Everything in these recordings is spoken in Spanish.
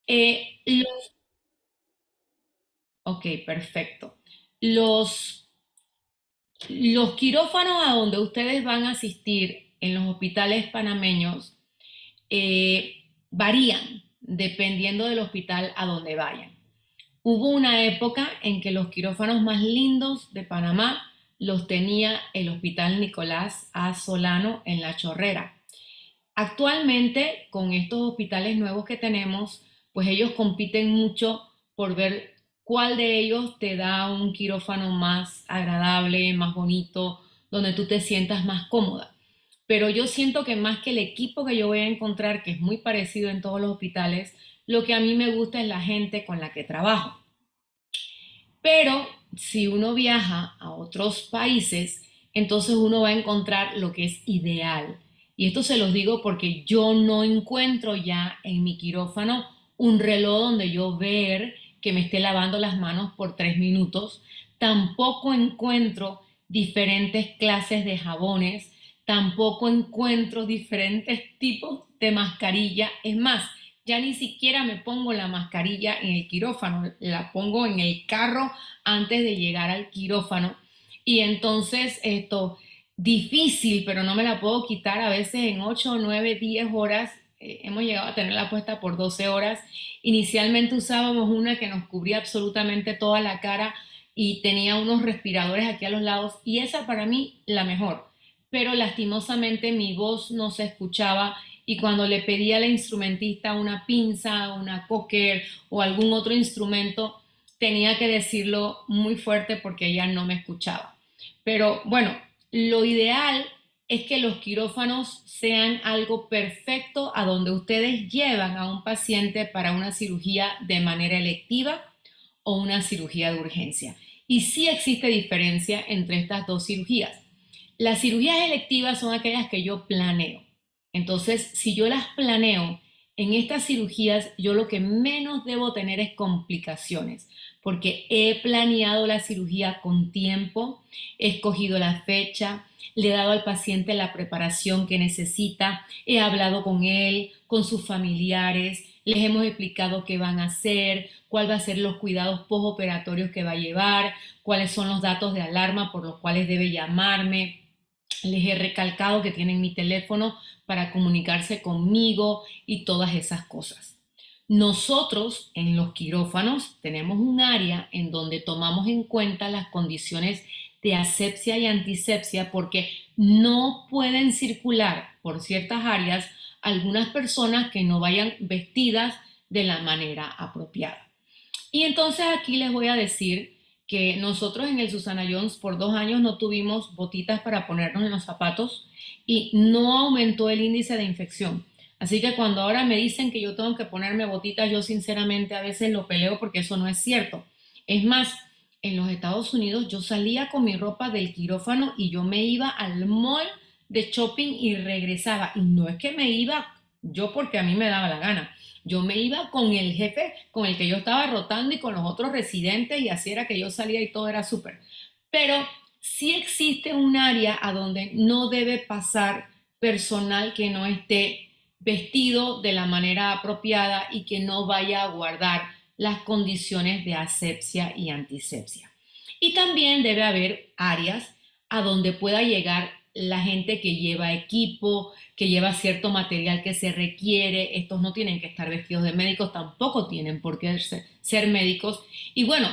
Los, ok, perfecto. Los, los quirófanos a donde ustedes van a asistir en los hospitales panameños varían dependiendo del hospital a donde vayan. Hubo una época en que los quirófanos más lindos de Panamá los tenía el Hospital Nicolás A. Solano en La Chorrera. Actualmente, con estos hospitales nuevos que tenemos, pues ellos compiten mucho por ver cuál de ellos te da un quirófano más agradable, más bonito, donde tú te sientas más cómoda. Pero yo siento que más que el equipo que yo voy a encontrar, que es muy parecido en todos los hospitales, lo que a mí me gusta es la gente con la que trabajo. Pero si uno viaja a otros países, entonces uno va a encontrar lo que es ideal. Y esto se los digo porque yo no encuentro ya en mi quirófano un reloj donde yo ver que me esté lavando las manos por 3 minutos. Tampoco encuentro diferentes clases de jabones. Tampoco encuentro diferentes tipos de mascarilla. Es más, ya ni siquiera me pongo la mascarilla en el quirófano, la pongo en el carro antes de llegar al quirófano. Y entonces esto, difícil, pero no me la puedo quitar a veces en 8 9 10 horas. Hemos llegado a tenerla puesta por 12 horas. Inicialmente usábamos una que nos cubría absolutamente toda la cara y tenía unos respiradores aquí a los lados y esa para mí la mejor. Pero lastimosamente mi voz no se escuchaba y cuando le pedía a la instrumentista una pinza, una cocker o algún otro instrumento, tenía que decirlo muy fuerte porque ella no me escuchaba. Pero bueno, lo ideal es que los quirófanos sean algo perfecto a donde ustedes llevan a un paciente para una cirugía de manera electiva o una cirugía de urgencia. Y sí existe diferencia entre estas dos cirugías. Las cirugías electivas son aquellas que yo planeo. Entonces, si yo las planeo, en estas cirugías yo lo que menos debo tener es complicaciones, porque he planeado la cirugía con tiempo, he escogido la fecha, le he dado al paciente la preparación que necesita, he hablado con él, con sus familiares, les hemos explicado qué van a hacer, cuál va a ser los cuidados postoperatorios que va a llevar, cuáles son los datos de alarma por los cuales debe llamarme. Les he recalcado que tienen mi teléfono para comunicarse conmigo y todas esas cosas. Nosotros en los quirófanos tenemos un área en donde tomamos en cuenta las condiciones de asepsia y antisepsia porque no pueden circular por ciertas áreas algunas personas que no vayan vestidas de la manera apropiada. Y entonces aquí les voy a decir que nosotros en el Susana Jones por 2 años no tuvimos botitas para ponernos en los zapatos y no aumentó el índice de infección. Así que cuando ahora me dicen que yo tengo que ponerme botitas, yo sinceramente a veces lo peleo porque eso no es cierto. Es más, en los Estados Unidos yo salía con mi ropa del quirófano y yo me iba al mall de shopping y regresaba. Y no es que me iba yo porque a mí me daba la gana. Yo me iba con el jefe con el que yo estaba rotando y con los otros residentes y así era que yo salía y todo era súper. Pero sí existe un área a donde no debe pasar personal que no esté vestido de la manera apropiada y que no vaya a guardar las condiciones de asepsia y antisepsia. Y también debe haber áreas a donde pueda llegar la gente que lleva equipo, que lleva cierto material que se requiere. Estos no tienen que estar vestidos de médicos, tampoco tienen por qué ser médicos. Y bueno,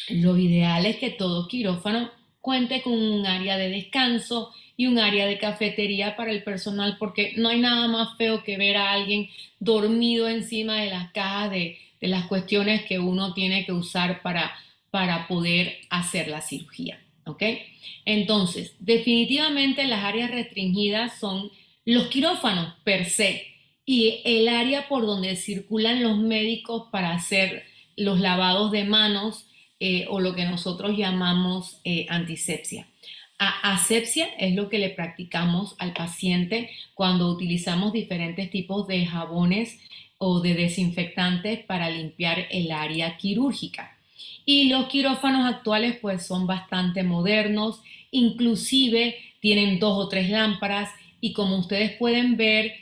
lo ideal es que todo quirófano cuente con un área de descanso y un área de cafetería para el personal, porque no hay nada más feo que ver a alguien dormido encima de las cajas de las cuestiones que uno tiene que usar para poder hacer la cirugía. ¿Ok? Entonces, definitivamente las áreas restringidas son los quirófanos per se y el área por donde circulan los médicos para hacer los lavados de manos o lo que nosotros llamamos antisepsia. Asepsia es lo que le practicamos al paciente cuando utilizamos diferentes tipos de jabones o de desinfectantes para limpiar el área quirúrgica. Y los quirófanos actuales pues son bastante modernos, inclusive tienen 2 o 3 lámparas y como ustedes pueden ver,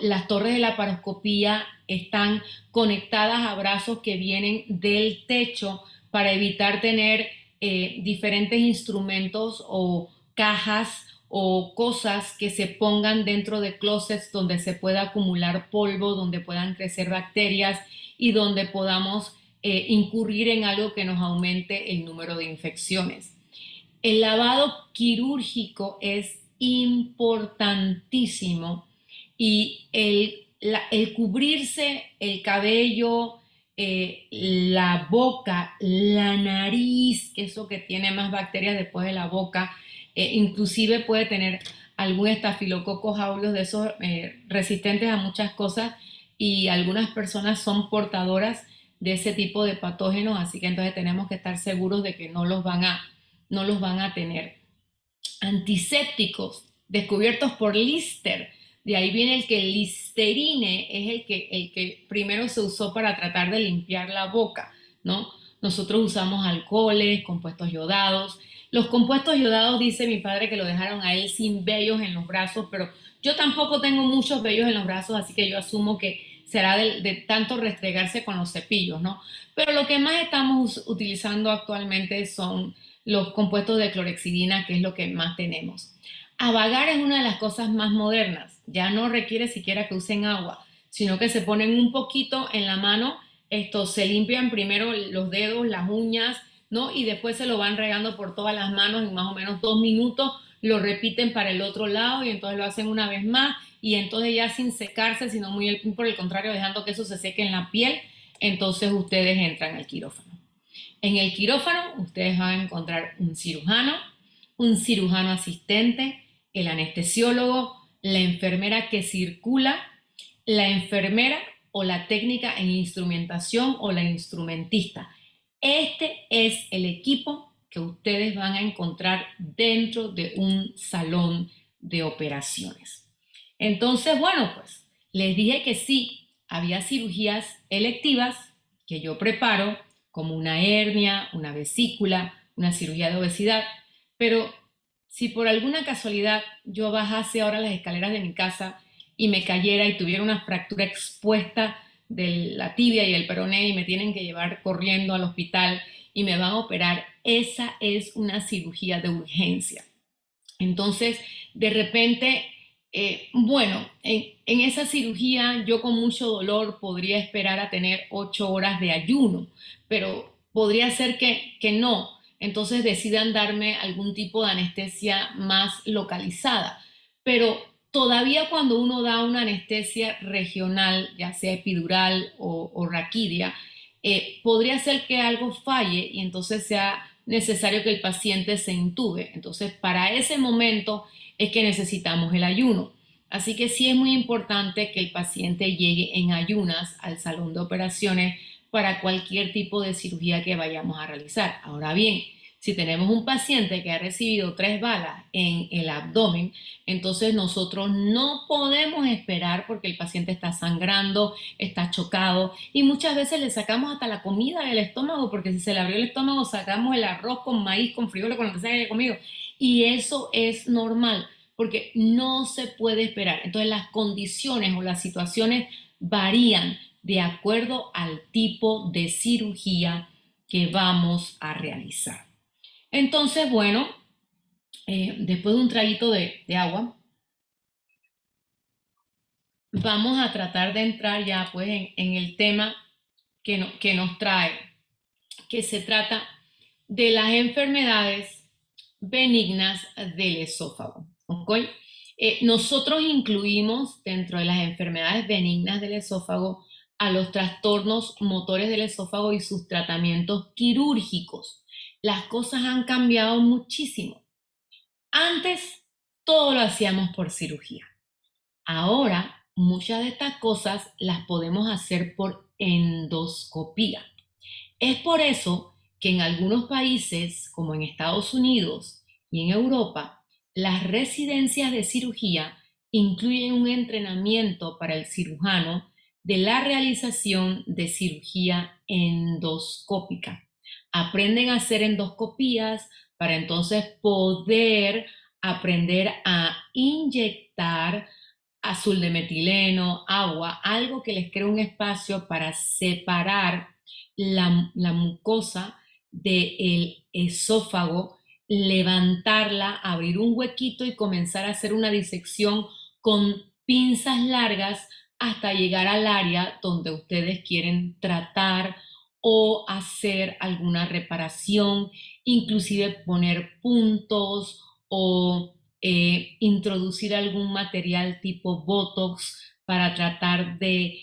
las torres de la laparoscopía están conectadas a brazos que vienen del techo para evitar tener diferentes instrumentos o cajas o cosas que se pongan dentro de closets donde se pueda acumular polvo, donde puedan crecer bacterias y donde podamos incurrir en algo que nos aumente el número de infecciones. El lavado quirúrgico es importantísimo y el cubrirse el cabello, la boca, la nariz, que es eso que tiene más bacterias después de la boca, inclusive puede tener algún estafilococcus aureus de esos resistentes a muchas cosas y algunas personas son portadoras de ese tipo de patógenos, así que entonces tenemos que estar seguros de que no los van a tener. Antisépticos descubiertos por Lister. De ahí viene el que el Listerine es el que primero se usó para tratar de limpiar la boca, ¿no? Nosotros usamos alcoholes, compuestos yodados. Los compuestos yodados, dice mi padre que lo dejaron a él sin vellos en los brazos, pero yo tampoco tengo muchos vellos en los brazos, así que yo asumo que será de tanto restregarse con los cepillos, ¿no? Pero lo que más estamos utilizando actualmente son los compuestos de clorexidina, que es lo que más tenemos. Abagar es una de las cosas más modernas, ya no requiere siquiera que usen agua, sino que se ponen un poquito en la mano, se limpian primero los dedos, las uñas, ¿no? Y después se lo van regando por todas las manos en más o menos 2 minutos, lo repiten para el otro lado y entonces lo hacen una vez más y entonces ya sin secarse, sino muy por el contrario, dejando que eso se seque en la piel, entonces ustedes entran al quirófano. En el quirófano ustedes van a encontrar un cirujano asistente, el anestesiólogo, la enfermera que circula, la enfermera o la técnica en instrumentación o la instrumentista. Este es el equipo que ustedes van a encontrar dentro de un salón de operaciones. Entonces, bueno, pues les dije que sí, había cirugías electivas que yo preparo, como una hernia, una vesícula, una cirugía de obesidad, pero si por alguna casualidad yo bajase ahora las escaleras de mi casa y me cayera y tuviera una fractura expuesta de la tibia y el peroné y me tienen que llevar corriendo al hospital y me van a operar, esa es una cirugía de urgencia. Entonces, de repente, bueno, en esa cirugía yo con mucho dolor podría esperar a tener 8 horas de ayuno, pero podría ser que no. Entonces decidan darme algún tipo de anestesia más localizada. Pero todavía cuando uno da una anestesia regional, ya sea epidural o raquidia, podría ser que algo falle y entonces sea necesario que el paciente se intube. Entonces, para ese momento es que necesitamos el ayuno. Así que sí es muy importante que el paciente llegue en ayunas al salón de operaciones para cualquier tipo de cirugía que vayamos a realizar. Ahora bien, si tenemos un paciente que ha recibido 3 balas en el abdomen, entonces nosotros no podemos esperar porque el paciente está sangrando, está chocado y muchas veces le sacamos hasta la comida del estómago porque si se le abrió el estómago sacamos el arroz con maíz, con frijoles, con lo que sea que haya comido. Y eso es normal porque no se puede esperar. Entonces las condiciones o las situaciones varían de acuerdo al tipo de cirugía que vamos a realizar. Entonces, bueno, después de un traguito de agua, vamos a tratar de entrar ya pues en el tema que nos trae, que se trata de las enfermedades benignas del esófago. ¿Ok? Nosotros incluimos dentro de las enfermedades benignas del esófago a los trastornos motores del esófago y sus tratamientos quirúrgicos. Las cosas han cambiado muchísimo. Antes todo lo hacíamos por cirugía. Ahora muchas de estas cosas las podemos hacer por endoscopía. Es por eso que en algunos países, como en Estados Unidos y en Europa, las residencias de cirugía incluyen un entrenamiento para el cirujano de la realización de cirugía endoscópica. Aprenden a hacer endoscopías para entonces poder aprender a inyectar azul de metileno, agua, algo que les cree un espacio para separar la mucosa del esófago, levantarla, abrir un huequito y comenzar a hacer una disección con pinzas largas hasta llegar al área donde ustedes quieren tratar o hacer alguna reparación, inclusive poner puntos o introducir algún material tipo Botox para tratar de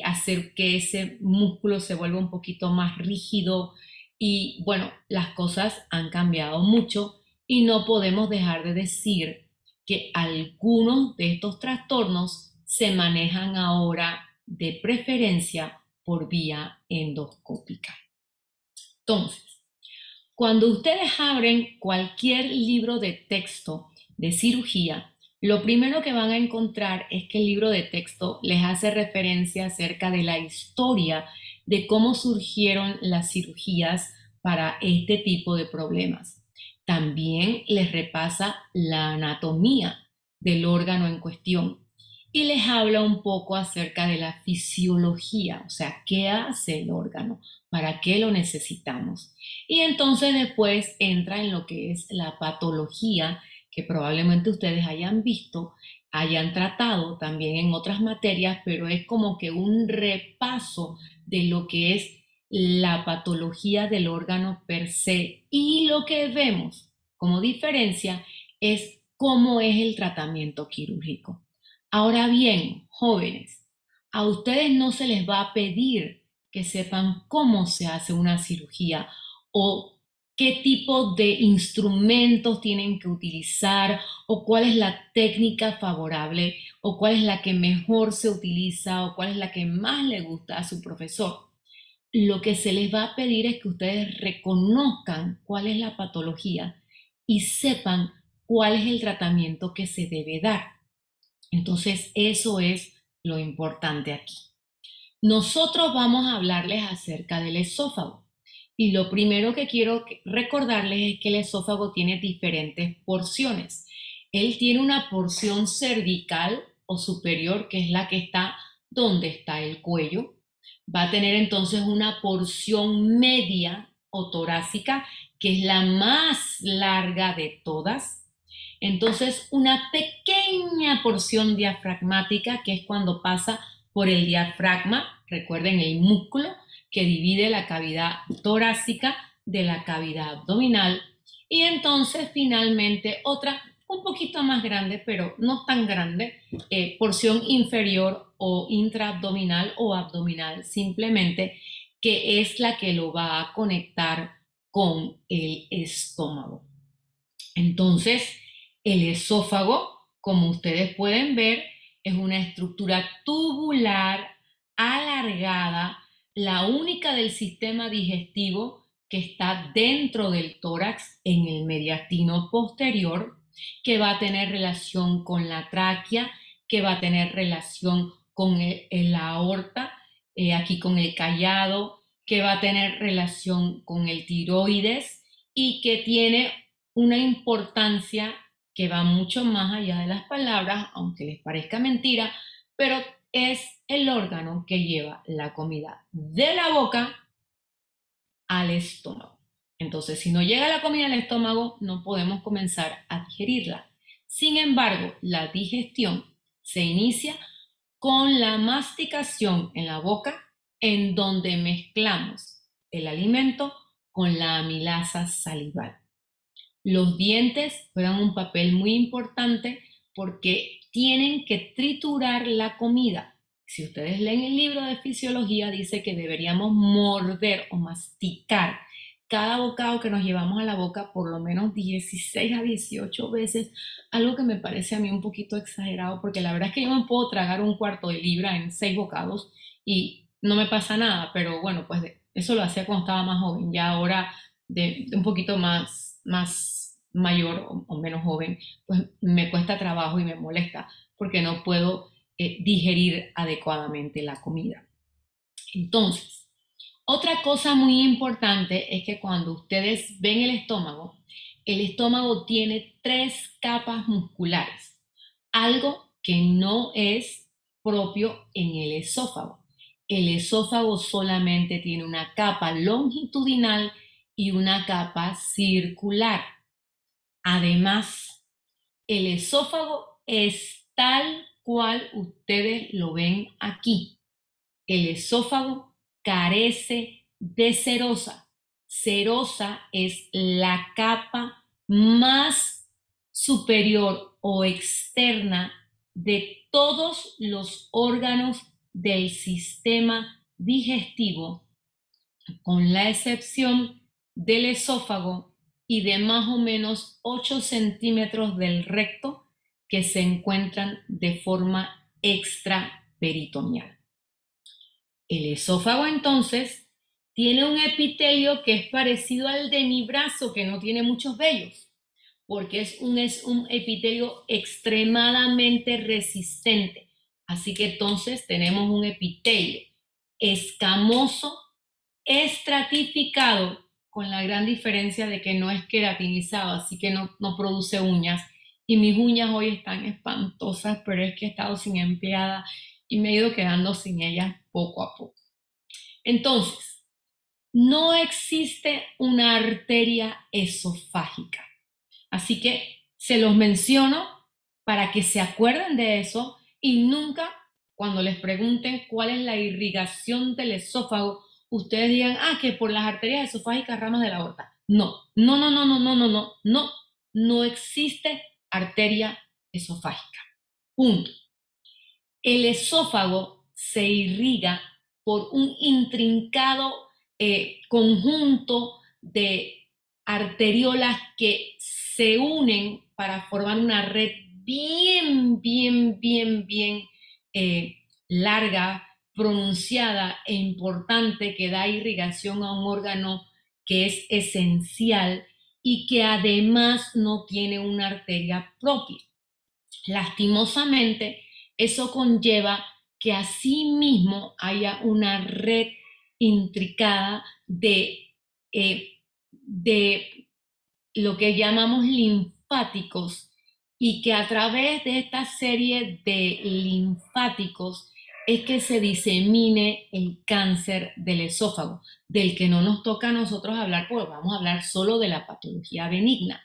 hacer que ese músculo se vuelva un poquito más rígido. Y bueno, las cosas han cambiado mucho y no podemos dejar de decir que algunos de estos trastornos se manejan ahora de preferencia por vía endoscópica. Entonces, cuando ustedes abren cualquier libro de texto de cirugía, lo primero que van a encontrar es que el libro de texto les hace referencia acerca de la historia de cómo surgieron las cirugías para este tipo de problemas. También les repasa la anatomía del órgano en cuestión y les habla un poco acerca de la fisiología, o sea, qué hace el órgano, para qué lo necesitamos. Y entonces después entra en lo que es la patología, que probablemente ustedes hayan visto, hayan tratado también en otras materias, pero es como que un repaso de lo que es la patología del órgano per se. Y lo que vemos como diferencia es cómo es el tratamiento quirúrgico. Ahora bien, jóvenes, a ustedes no se les va a pedir que sepan cómo se hace una cirugía o qué tipo de instrumentos tienen que utilizar o cuál es la técnica favorable o cuál es la que mejor se utiliza o cuál es la que más le gusta a su profesor. Lo que se les va a pedir es que ustedes reconozcan cuál es la patología y sepan cuál es el tratamiento que se debe dar. Entonces, eso es lo importante aquí. Nosotros vamos a hablarles acerca del esófago. Y lo primero que quiero recordarles es que el esófago tiene diferentes porciones. Él tiene una porción cervical o superior, que es la que está donde está el cuello. Va a tener entonces una porción media o torácica, que es la más larga de todas. Entonces, una pequeña porción diafragmática, que es cuando pasa por el diafragma, recuerden el músculo que divide la cavidad torácica de la cavidad abdominal. Y entonces, finalmente, otra un poquito más grande, pero no tan grande, porción inferior o intraabdominal o abdominal, simplemente, que es la que lo va a conectar con el estómago. Entonces, el esófago, como ustedes pueden ver, es una estructura tubular, alargada, la única del sistema digestivo que está dentro del tórax en el mediastino posterior, que va a tener relación con la tráquea, que va a tener relación con la aorta, aquí con el callado, que va a tener relación con el tiroides y que tiene una importancia que va mucho más allá de las palabras, aunque les parezca mentira, pero es el órgano que lleva la comida de la boca al estómago. Entonces, si no llega la comida al estómago, no podemos comenzar a digerirla. Sin embargo, la digestión se inicia con la masticación en la boca, en donde mezclamos el alimento con la amilasa salival. Los dientes juegan un papel muy importante porque tienen que triturar la comida. Si ustedes leen el libro de fisiología, dice que deberíamos morder o masticar cada bocado que nos llevamos a la boca por lo menos 16 a 18 veces, algo que me parece a mí un poquito exagerado, porque la verdad es que yo me puedo tragar un cuarto de libra en 6 bocados y no me pasa nada, pero bueno, pues eso lo hacía cuando estaba más joven, ya ahora de un poquito más mayor o menos joven, pues me cuesta trabajo y me molesta porque no puedo digerir adecuadamente la comida. Entonces, otra cosa muy importante es que cuando ustedes ven el estómago tiene 3 capas musculares, algo que no es propio en el esófago. El esófago solamente tiene una capa longitudinal y una capa circular. Además, el esófago es tal cual ustedes lo ven aquí. El esófago carece de serosa. Serosa es la capa más superior o externa de todos los órganos del sistema digestivo, con la excepción del esófago y de más o menos 8 centímetros del recto que se encuentran de forma extraperitoneal. El esófago entonces tiene un epitelio que es parecido al de mi brazo, que no tiene muchos vellos, porque es un epitelio extremadamente resistente. Así que entonces tenemos un epitelio escamoso, estratificado, con la gran diferencia de que no es queratinizado, así que no produce uñas. Y mis uñas hoy están espantosas, pero es que he estado sin empleada y me he ido quedando sin ellas poco a poco. Entonces, no existe una arteria esofágica. Así que se los menciono para que se acuerden de eso y nunca, cuando les pregunten cuál es la irrigación del esófago, ustedes digan, que por las arterias esofágicas ramas de la aorta. No, no, no, no, no, no, no, no, no, no existe arteria esofágica. Punto. El esófago se irriga por un intrincado conjunto de arteriolas que se unen para formar una red bien, bien, bien, bien larga, pronunciada e importante, que da irrigación a un órgano que es esencial y que además no tiene una arteria propia. Lastimosamente, eso conlleva que asimismo haya una red intricada de lo que llamamos linfáticos, y que a través de esta serie de linfáticos es que se disemine el cáncer del esófago, del que no nos toca a nosotros hablar, porque vamos a hablar solo de la patología benigna.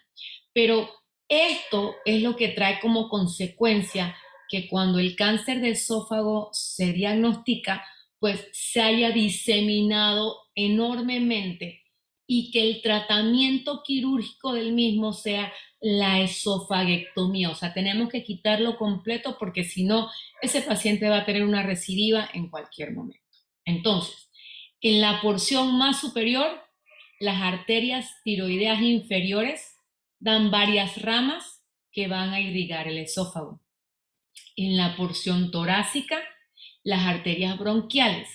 Pero esto es lo que trae como consecuencia que cuando el cáncer de esófago se diagnostica, pues se haya diseminado enormemente y que el tratamiento quirúrgico del mismo sea la esofaguectomía. O sea, tenemos que quitarlo completo porque si no, ese paciente va a tener una recidiva en cualquier momento. Entonces, en la porción más superior, las arterias tiroideas inferiores dan varias ramas que van a irrigar el esófago. En la porción torácica, las arterias bronquiales.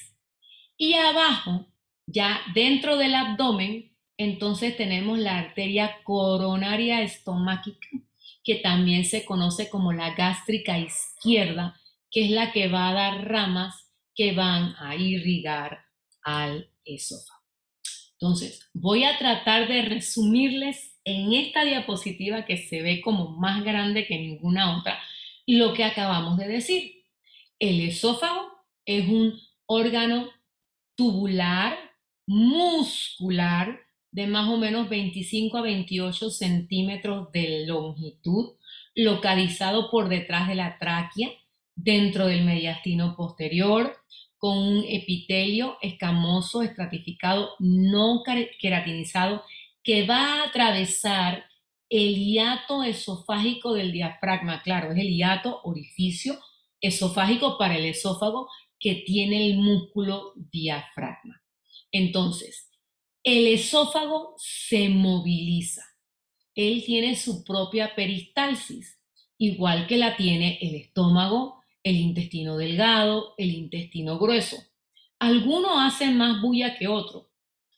Y abajo, ya dentro del abdomen, entonces tenemos la arteria coronaria estomáquica, que también se conoce como la gástrica izquierda, que es la que va a dar ramas que van a irrigar al esófago. Entonces, voy a tratar de resumirles en esta diapositiva, que se ve como más grande que ninguna otra, lo que acabamos de decir. El esófago es un órgano tubular, muscular, de más o menos 25 a 28 centímetros de longitud, localizado por detrás de la tráquea, dentro del mediastino posterior, con un epitelio escamoso, estratificado, no queratinizado, que va a atravesar el hiato esofágico del diafragma. Claro, es el hiato, orificio esofágico para el esófago, que tiene el músculo diafragma. Entonces, el esófago se moviliza. Él tiene su propia peristalsis, igual que la tiene el estómago, el intestino delgado, el intestino grueso. Algunos hacen más bulla que otros.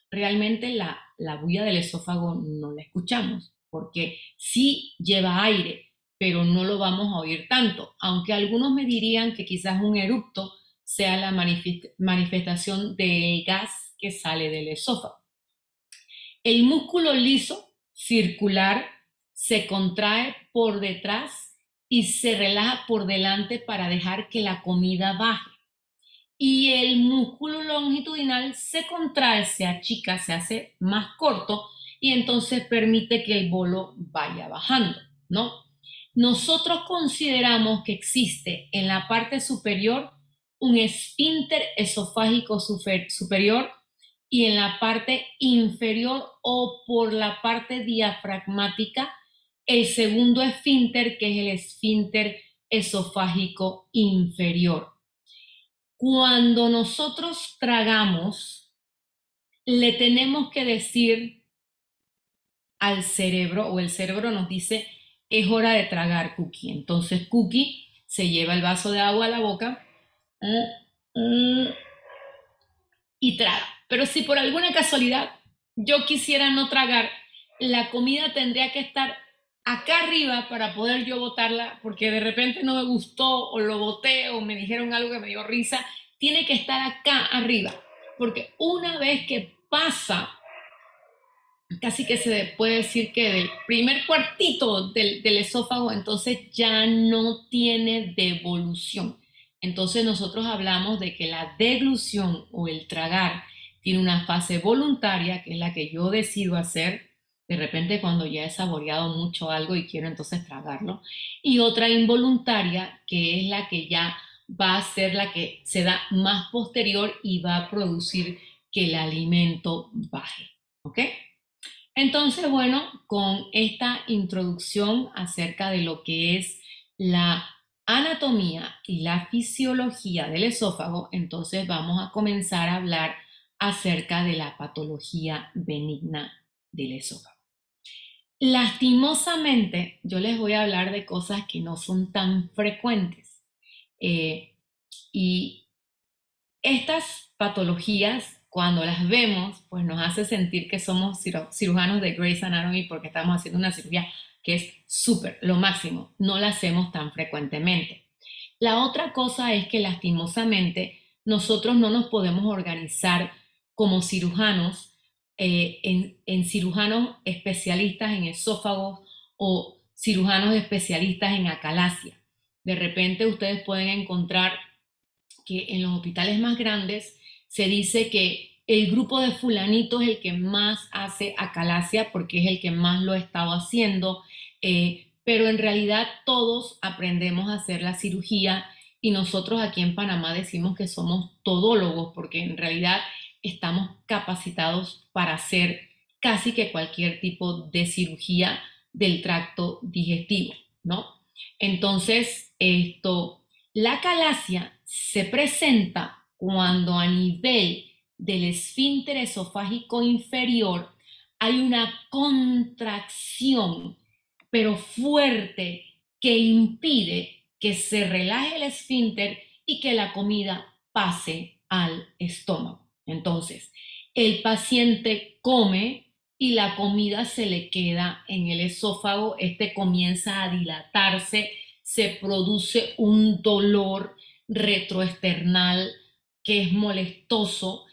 Realmente la bulla del esófago no la escuchamos, porque sí lleva aire, pero no lo vamos a oír tanto, aunque algunos me dirían que quizás un eructo sea la manifestación del gas que sale del esófago. El músculo liso circular se contrae por detrás y se relaja por delante para dejar que la comida baje. Y el músculo longitudinal se contrae, se achica, se hace más corto y entonces permite que el bolo vaya bajando, ¿no? Nosotros consideramos que existe en la parte superior un esfínter esofágico superior y en la parte inferior o por la parte diafragmática el segundo esfínter, que es el esfínter esofágico inferior. Cuando nosotros tragamos, le tenemos que decir al cerebro, o el cerebro nos dice, es hora de tragar, Cookie. Entonces Cookie se lleva el vaso de agua a la boca y traga. Pero si por alguna casualidad yo quisiera no tragar, la comida tendría que estar acá arriba para poder yo botarla, porque de repente no me gustó o lo boté o me dijeron algo que me dio risa. Tiene que estar acá arriba, porque una vez que pasa, casi que se puede decir que del primer cuartito del esófago, entonces ya no tiene devolución. Entonces nosotros hablamos de que la deglución o el tragar tiene una fase voluntaria, que es la que yo decido hacer de repente cuando ya he saboreado mucho algo y quiero entonces tragarlo, y otra involuntaria, que es la que ya va a ser la que se da más posterior y va a producir que el alimento baje. ¿Ok? Entonces, bueno, con esta introducción acerca de lo que es la anatomía y la fisiología del esófago, entonces vamos a comenzar a hablar acerca de la patología benigna del esófago. Lastimosamente, yo les voy a hablar de cosas que no son tan frecuentes. Y estas patologías, cuando las vemos, pues nos hace sentir que somos cirujanos de Grey's Anatomy porque estamos haciendo una cirugía que es súper, lo máximo. No la hacemos tan frecuentemente. La otra cosa es que lastimosamente nosotros no nos podemos organizar como cirujanos en cirujanos especialistas en esófagos o cirujanos especialistas en acalasia. De repente ustedes pueden encontrar que en los hospitales más grandes se dice que el grupo de fulanito es el que más hace acalasia porque es el que más lo ha estado haciendo, pero en realidad todos aprendemos a hacer la cirugía y nosotros aquí en Panamá decimos que somos todólogos porque en realidad estamos capacitados para hacer casi que cualquier tipo de cirugía del tracto digestivo, ¿no? Entonces, la acalasia se presenta cuando a nivel del esfínter esofágico inferior hay una contracción, pero fuerte, que impide que se relaje el esfínter y que la comida pase al estómago. Entonces, el paciente come y la comida se le queda en el esófago, comienza a dilatarse, se produce un dolor retroesternal que es molestoso,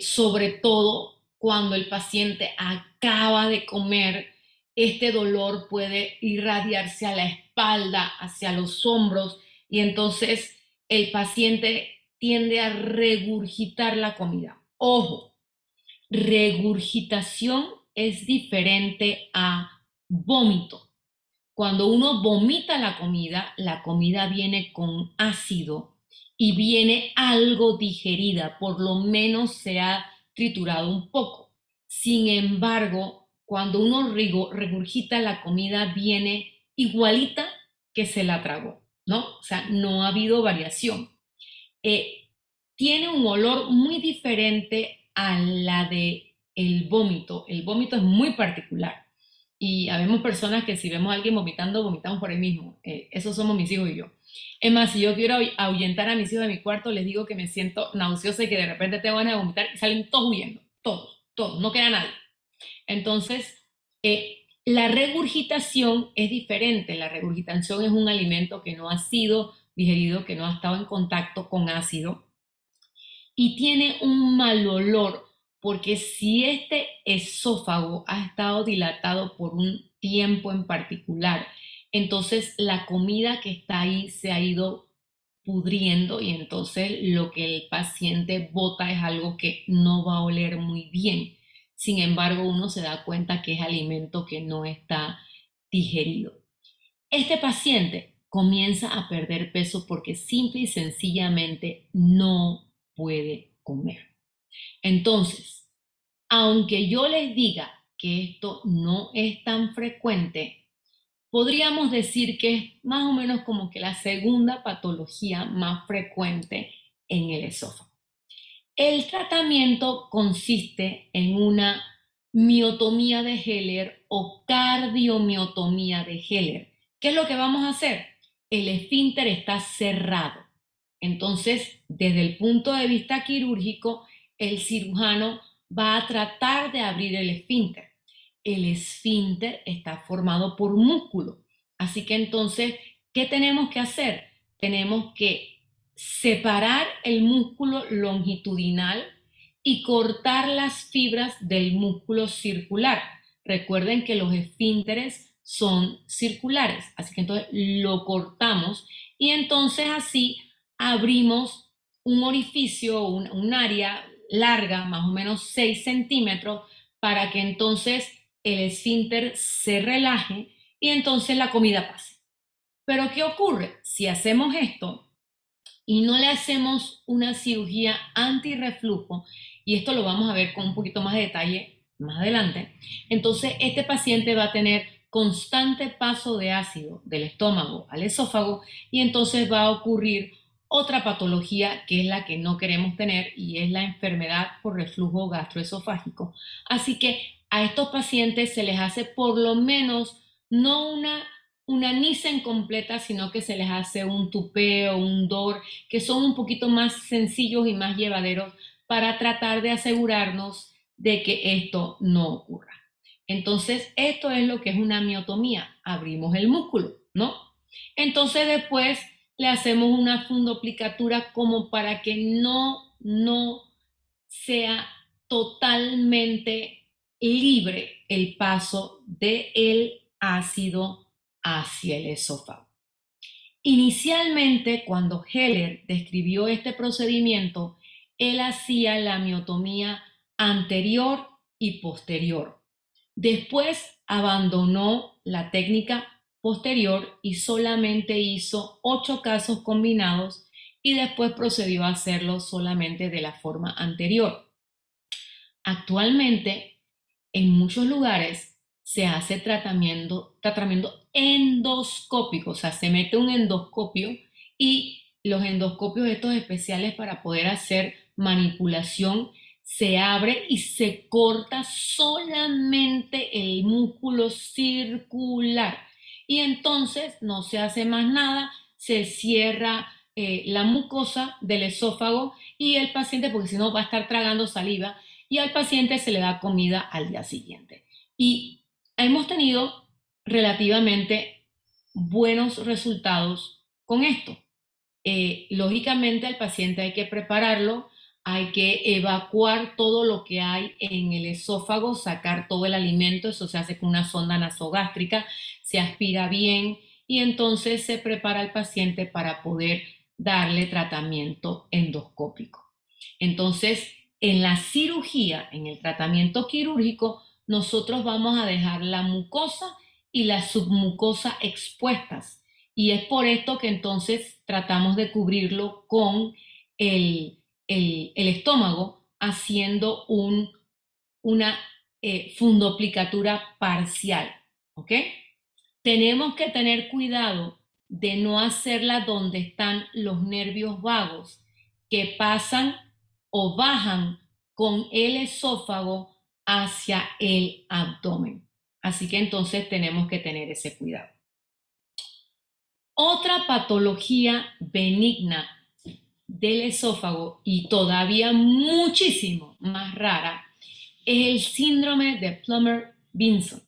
sobre todo cuando el paciente acaba de comer. Este dolor puede irradiarse a la espalda, hacia los hombros, y entonces el paciente tiende a regurgitar la comida. Ojo, regurgitación es diferente a vómito. Cuando uno vomita la comida viene con ácido y viene algo digerida, por lo menos se ha triturado un poco. Sin embargo, cuando uno regurgita, la comida viene igualita que se la tragó, ¿no? O sea, no ha habido variación. Tiene un olor muy diferente a la de el vómito. El vómito es muy particular. Y habemos personas que si vemos a alguien vomitando, vomitamos por ahí mismo. Esos somos mis hijos y yo. Es más, si yo quiero ahuyentar a mis hijos de mi cuarto, les digo que me siento nauseosa y que de repente tengo ganas de vomitar y salen todos huyendo. Todos, no queda nadie. Entonces, la regurgitación es diferente. La regurgitación es un alimento que no ha sido digerido, que no ha estado en contacto con ácido y tiene un mal olor, porque si este esófago ha estado dilatado por un tiempo en particular entonces la comida que está ahí se ha ido pudriendo y entonces lo que el paciente bota es algo que no va a oler muy bien. Sin embargo, uno se da cuenta que es alimento que no está digerido. Este paciente comienza a perder peso porque simple y sencillamente no puede comer. Entonces, aunque yo les diga que esto no es tan frecuente, podríamos decir que es más o menos como que la segunda patología más frecuente en el esófago. El tratamiento consiste en una miotomía de Heller o cardiomiotomía de Heller. ¿Qué es lo que vamos a hacer? El esfínter está cerrado. Entonces, desde el punto de vista quirúrgico, el cirujano va a tratar de abrir el esfínter. El esfínter está formado por músculo. Así que entonces, ¿qué tenemos que hacer? Tenemos que separar el músculo longitudinal y cortar las fibras del músculo circular. Recuerden que los esfínteres son circulares, así que entonces lo cortamos y entonces así abrimos un orificio, un área larga, más o menos 6 centímetros, para que entonces el esfínter se relaje y entonces la comida pase. Pero ¿qué ocurre? Si hacemos esto y no le hacemos una cirugía antirreflujo, y esto lo vamos a ver con un poquito más de detalle más adelante, entonces este paciente va a tener constante paso de ácido del estómago al esófago y entonces va a ocurrir otra patología que es la que no queremos tener y es la enfermedad por reflujo gastroesofágico. Así que a estos pacientes se les hace por lo menos no una Nissen completa, sino que se les hace un tupé o un DOR, que son un poquito más sencillos y más llevaderos para tratar de asegurarnos de que esto no ocurra. Entonces, esto es lo que es una miotomía. Abrimos el músculo, ¿no? Entonces, después le hacemos una fundoplicatura como para que no sea totalmente libre el paso del ácido hacia el esófago. Inicialmente, cuando Heller describió este procedimiento, él hacía la miotomía anterior y posterior. Después abandonó la técnica posterior y solamente hizo 8 casos combinados y después procedió a hacerlo solamente de la forma anterior. Actualmente, en muchos lugares se hace tratamiento endoscópico, o sea, se mete un endoscopio y los endoscopios estos especiales para poder hacer manipulación se abre y se corta solamente el músculo circular y entonces no se hace más nada, se cierra la mucosa del esófago y el paciente, porque si no va a estar tragando saliva, y al paciente se le da comida al día siguiente. Y hemos tenido relativamente buenos resultados con esto. Lógicamente al paciente hay que prepararlo, hay que evacuar todo lo que hay en el esófago, sacar todo el alimento, eso se hace con una sonda nasogástrica, se aspira bien y entonces se prepara al paciente para poder darle tratamiento endoscópico. Entonces, en la cirugía, en el tratamiento quirúrgico, nosotros vamos a dejar la mucosa y la submucosa expuestas. Y es por esto que entonces tratamos de cubrirlo con el estómago haciendo una fundoplicatura parcial. ¿Ok? Tenemos que tener cuidado de no hacerla donde están los nervios vagos que pasan o bajan con el esófago hacia el abdomen. Así que entonces tenemos que tener ese cuidado. Otra patología benigna del esófago y todavía muchísimo más rara es el síndrome de Plummer-Vinson.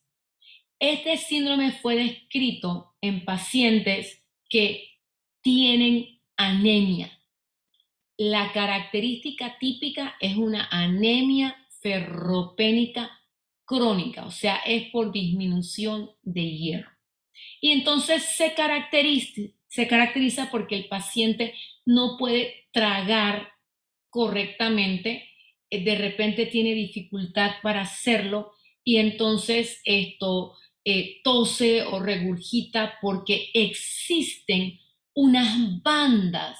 Este síndrome fue descrito en pacientes que tienen anemia. La característica típica es una anemia ferropénica crónica, o sea, es por disminución de hierro. Y entonces se caracteriza porque el paciente no puede tragar correctamente, de repente tiene dificultad para hacerlo y entonces esto tose o regurgita porque existen unas bandas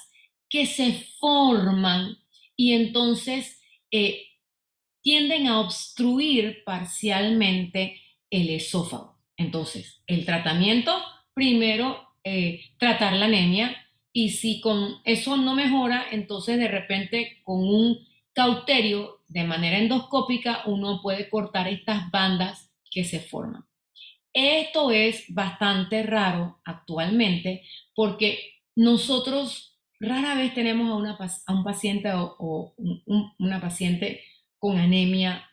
que se forman y entonces eh, tienden a obstruir parcialmente el esófago. Entonces, el tratamiento, primero, tratar la anemia y si con eso no mejora, entonces de repente con un cauterio de manera endoscópica uno puede cortar estas bandas que se forman. Esto es bastante raro actualmente porque nosotros rara vez tenemos a un paciente o una paciente con anemia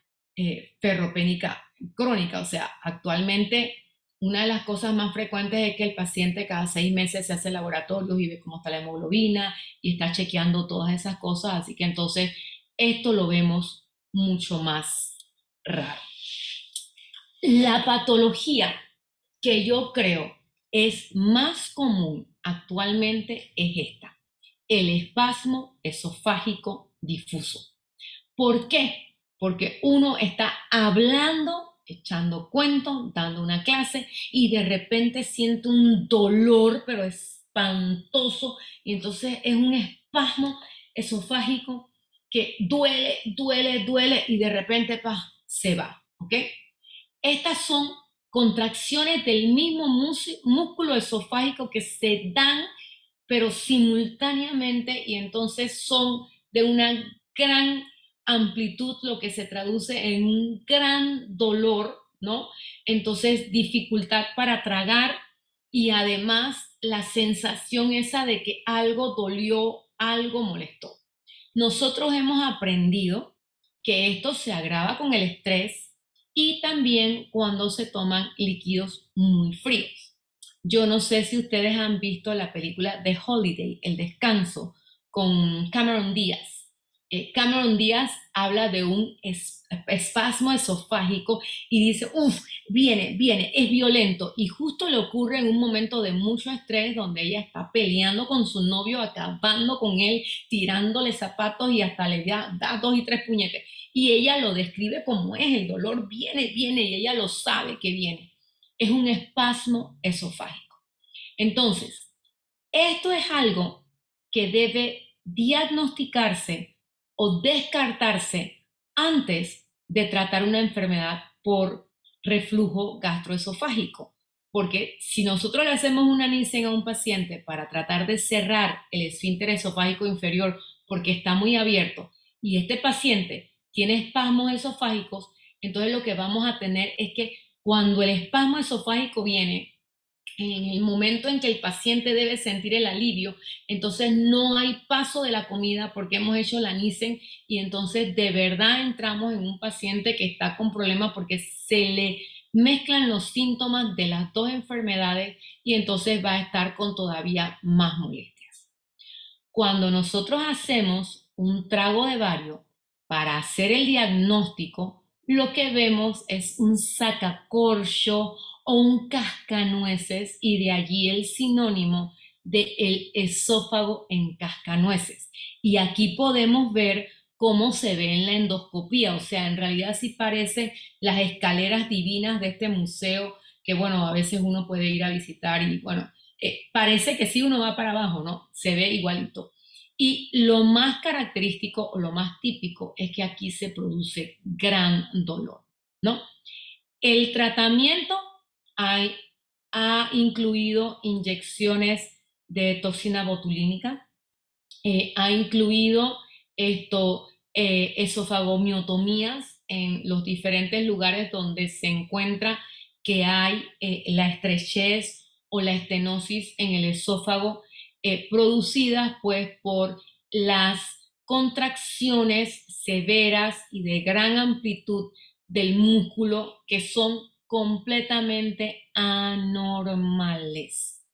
ferropénica crónica. O sea, actualmente una de las cosas más frecuentes es que el paciente cada 6 meses se hace laboratorios y ve cómo está la hemoglobina y está chequeando todas esas cosas. Así que entonces esto lo vemos mucho más raro. La patología que yo creo es más común actualmente es esta, el espasmo esofágico difuso. ¿Por qué? Porque uno está hablando, echando cuentos, dando una clase y de repente siente un dolor, pero espantoso, y entonces es un espasmo esofágico que duele, duele, duele y de repente se va, ¿ok? Estas son contracciones del mismo músculo esofágico que se dan, pero simultáneamente, y entonces son de una gran amplitud, lo que se traduce en un gran dolor, ¿no? Entonces, dificultad para tragar y además la sensación esa de que algo dolió, algo molestó. Nosotros hemos aprendido que esto se agrava con el estrés y también cuando se toman líquidos muy fríos. Yo no sé si ustedes han visto la película The Holiday, El Descanso, con Cameron Díaz. Cameron Díaz habla de un espasmo esofágico y dice, uff, viene, es violento. Y justo le ocurre en un momento de mucho estrés donde ella está peleando con su novio, acabando con él, tirándole zapatos y hasta le da 2 y 3 puñetes. Y ella lo describe como es, el dolor viene y ella lo sabe que viene. Es un espasmo esofágico. Entonces, esto es algo que debe diagnosticarse o descartarse antes de tratar una enfermedad por reflujo gastroesofágico. Porque si nosotros le hacemos una Nissen a un paciente para tratar de cerrar el esfínter esofágico inferior porque está muy abierto y este paciente tiene espasmos esofágicos, entonces lo que vamos a tener es que cuando el espasmo esofágico viene, en el momento en que el paciente debe sentir el alivio, entonces no hay paso de la comida porque hemos hecho la Nissen y entonces de verdad entramos en un paciente que está con problemas porque se le mezclan los síntomas de las dos enfermedades y entonces va a estar con todavía más molestias. Cuando nosotros hacemos un trago de bario para hacer el diagnóstico, lo que vemos es un sacacorcho o un cascanueces y de allí el sinónimo de el esófago en cascanueces. Y aquí podemos ver cómo se ve en la endoscopía, o sea, en realidad sí parece las escaleras divinas de este museo que, bueno, a veces uno puede ir a visitar y, bueno, parece que si uno va para abajo, ¿no? Se ve igualito. Y lo más característico o lo más típico es que aquí se produce gran dolor, ¿no? El tratamiento hay, ha incluido inyecciones de toxina botulínica, ha incluido esofagomiotomías en los diferentes lugares donde se encuentra que hay la estrechez o la estenosis en el esófago producidas pues por las contracciones severas y de gran amplitud del músculo que son completamente anormales.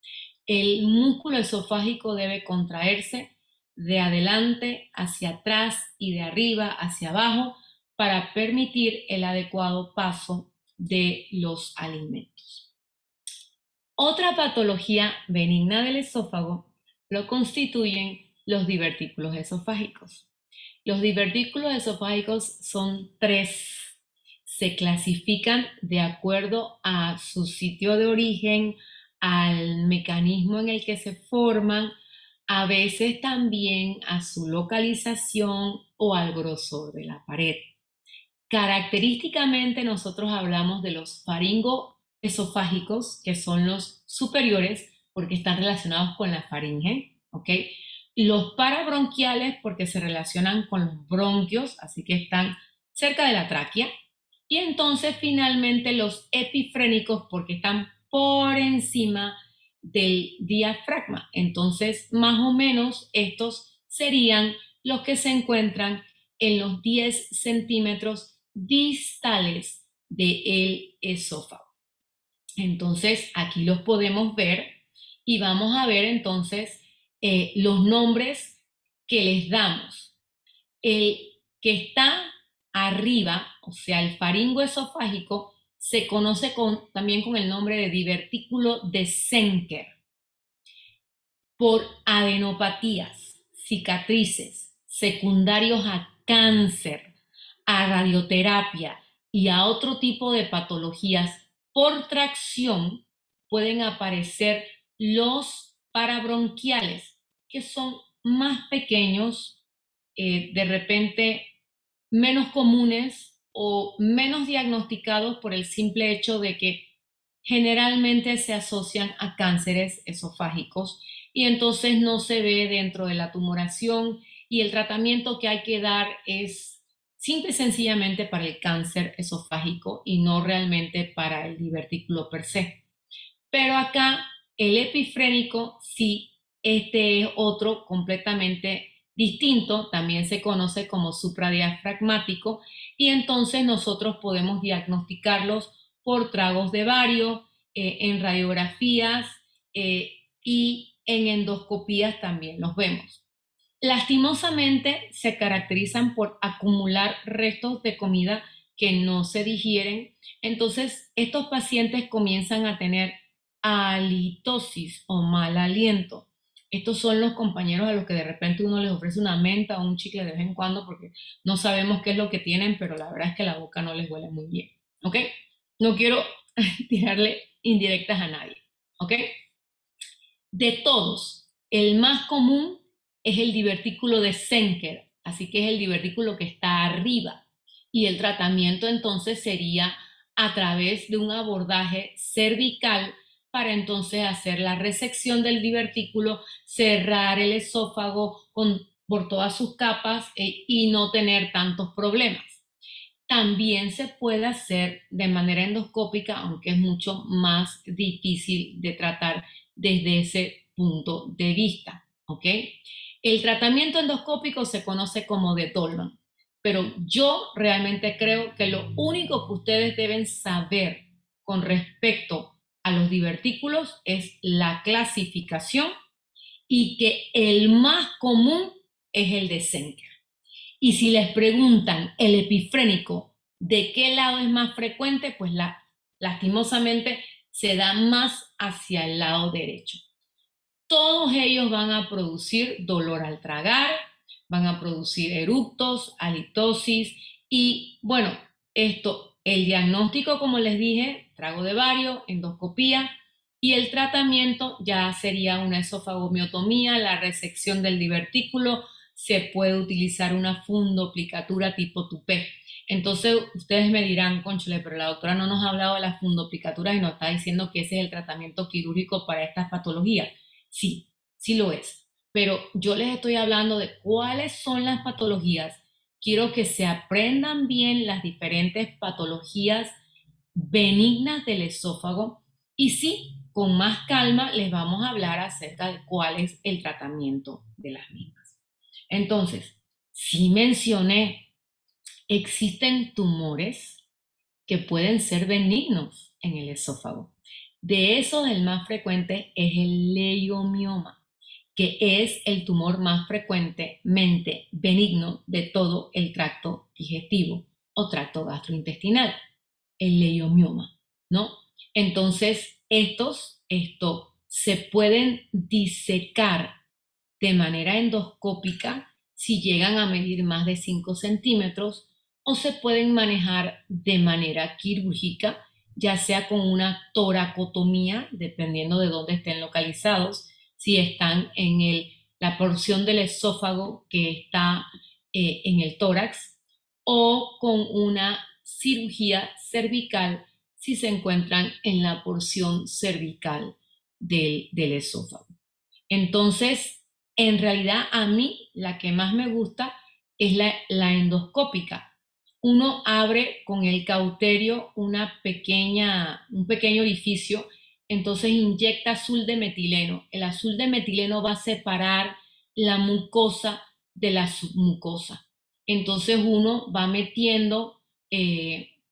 El músculo esofágico debe contraerse de adelante hacia atrás y de arriba hacia abajo para permitir el adecuado paso de los alimentos. Otra patología benigna del esófago lo constituyen los divertículos esofágicos. Los divertículos esofágicos son tres. Se clasifican de acuerdo a su sitio de origen, al mecanismo en el que se forman, a veces también a su localización o al grosor de la pared. Característicamente nosotros hablamos de los faringoesofágicos, que son los superiores porque están relacionados con la faringe, ¿ok? Los parabronquiales porque se relacionan con los bronquios, así que están cerca de la tráquea. Y entonces finalmente los epifrénicos porque están por encima del diafragma. Entonces, más o menos estos serían los que se encuentran en los 10 centímetros distales del esófago. Entonces, aquí los podemos ver y vamos a ver entonces los nombres que les damos. El que está arriba, o sea, el faringo esofágico, se conoce también con el nombre de divertículo de Zenker. Por adenopatías, cicatrices, secundarios a cáncer, a radioterapia y a otro tipo de patologías por tracción, pueden aparecer los parabronquiales, que son más pequeños, de repente menos comunes o menos diagnosticados por el simple hecho de que generalmente se asocian a cánceres esofágicos y entonces no se ve dentro de la tumoración y el tratamiento que hay que dar es simple y sencillamente para el cáncer esofágico y no realmente para el divertículo per se. Pero acá el epifrénico sí, este es otro completamente distinto, también se conoce como supradiafragmático y entonces nosotros podemos diagnosticarlos por tragos de bario, en radiografías y en endoscopías también los vemos. Lastimosamente se caracterizan por acumular restos de comida que no se digieren, entonces estos pacientes comienzan a tener halitosis o mal aliento. Estos son los compañeros a los que de repente uno les ofrece una menta o un chicle de vez en cuando porque no sabemos qué es lo que tienen, pero la verdad es que la boca no les huele muy bien, ¿ok? No quiero tirarle indirectas a nadie, ¿ok? De todos, el más común es el divertículo de Zenker, así que es el divertículo que está arriba. Y el tratamiento entonces sería a través de un abordaje cervical para entonces hacer la resección del divertículo, cerrar el esófago por todas sus capas y no tener tantos problemas. También se puede hacer de manera endoscópica, aunque es mucho más difícil de tratar desde ese punto de vista, ¿ok? El tratamiento endoscópico se conoce como de Tolman, pero yo realmente creo que lo único que ustedes deben saber con respecto a los divertículos es la clasificación y que el más común es el de Zenker. Y si les preguntan el epifrénico, ¿de qué lado es más frecuente? Pues lastimosamente se da más hacia el lado derecho. Todos ellos van a producir dolor al tragar, van a producir eructos, halitosis y bueno, el diagnóstico, como les dije, trago de bario, endoscopía y el tratamiento ya sería una esofagomiotomía, la resección del divertículo, se puede utilizar una fundoplicatura tipo tupé. Entonces ustedes me dirán, cónchale, pero la doctora no nos ha hablado de las fundoplicaturas y nos está diciendo que ese es el tratamiento quirúrgico para estas patologías. Sí, sí lo es, pero yo les estoy hablando de cuáles son las patologías. Quiero que se aprendan bien las diferentes patologías benignas del esófago y sí, con más calma les vamos a hablar acerca de cuál es el tratamiento de las mismas. Entonces, sí mencioné, existen tumores que pueden ser benignos en el esófago. De esos, el más frecuente es el leiomioma, que es el tumor más frecuentemente benigno de todo el tracto digestivo o tracto gastrointestinal, el leiomioma, ¿no? Entonces, estos se pueden disecar de manera endoscópica si llegan a medir más de 5 centímetros o se pueden manejar de manera quirúrgica, ya sea con una toracotomía, dependiendo de dónde estén localizados, si están en la porción del esófago que está en el tórax, o con una cirugía cervical si se encuentran en la porción cervical del esófago. Entonces, en realidad a mí la que más me gusta es la endoscópica. Uno abre con el cauterio un pequeño orificio, entonces inyecta azul de metileno. El azul de metileno va a separar la mucosa de la submucosa. Entonces uno va metiendo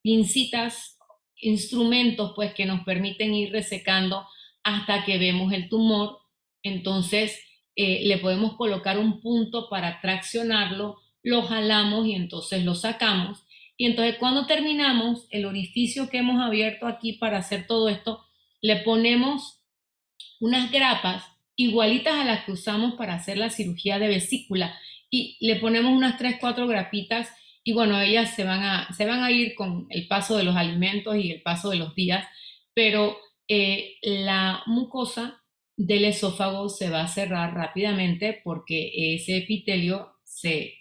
pincitas, instrumentos pues que nos permiten ir resecando hasta que vemos el tumor. Entonces le podemos colocar un punto para traccionarlo, lo jalamos y entonces lo sacamos. Y entonces cuando terminamos el orificio que hemos abierto aquí para hacer todo esto, le ponemos unas grapas igualitas a las que usamos para hacer la cirugía de vesícula y le ponemos unas 3, 4 grapitas y bueno, ellas se van a ir con el paso de los alimentos y el paso de los días, pero la mucosa del esófago se va a cerrar rápidamente porque ese epitelio se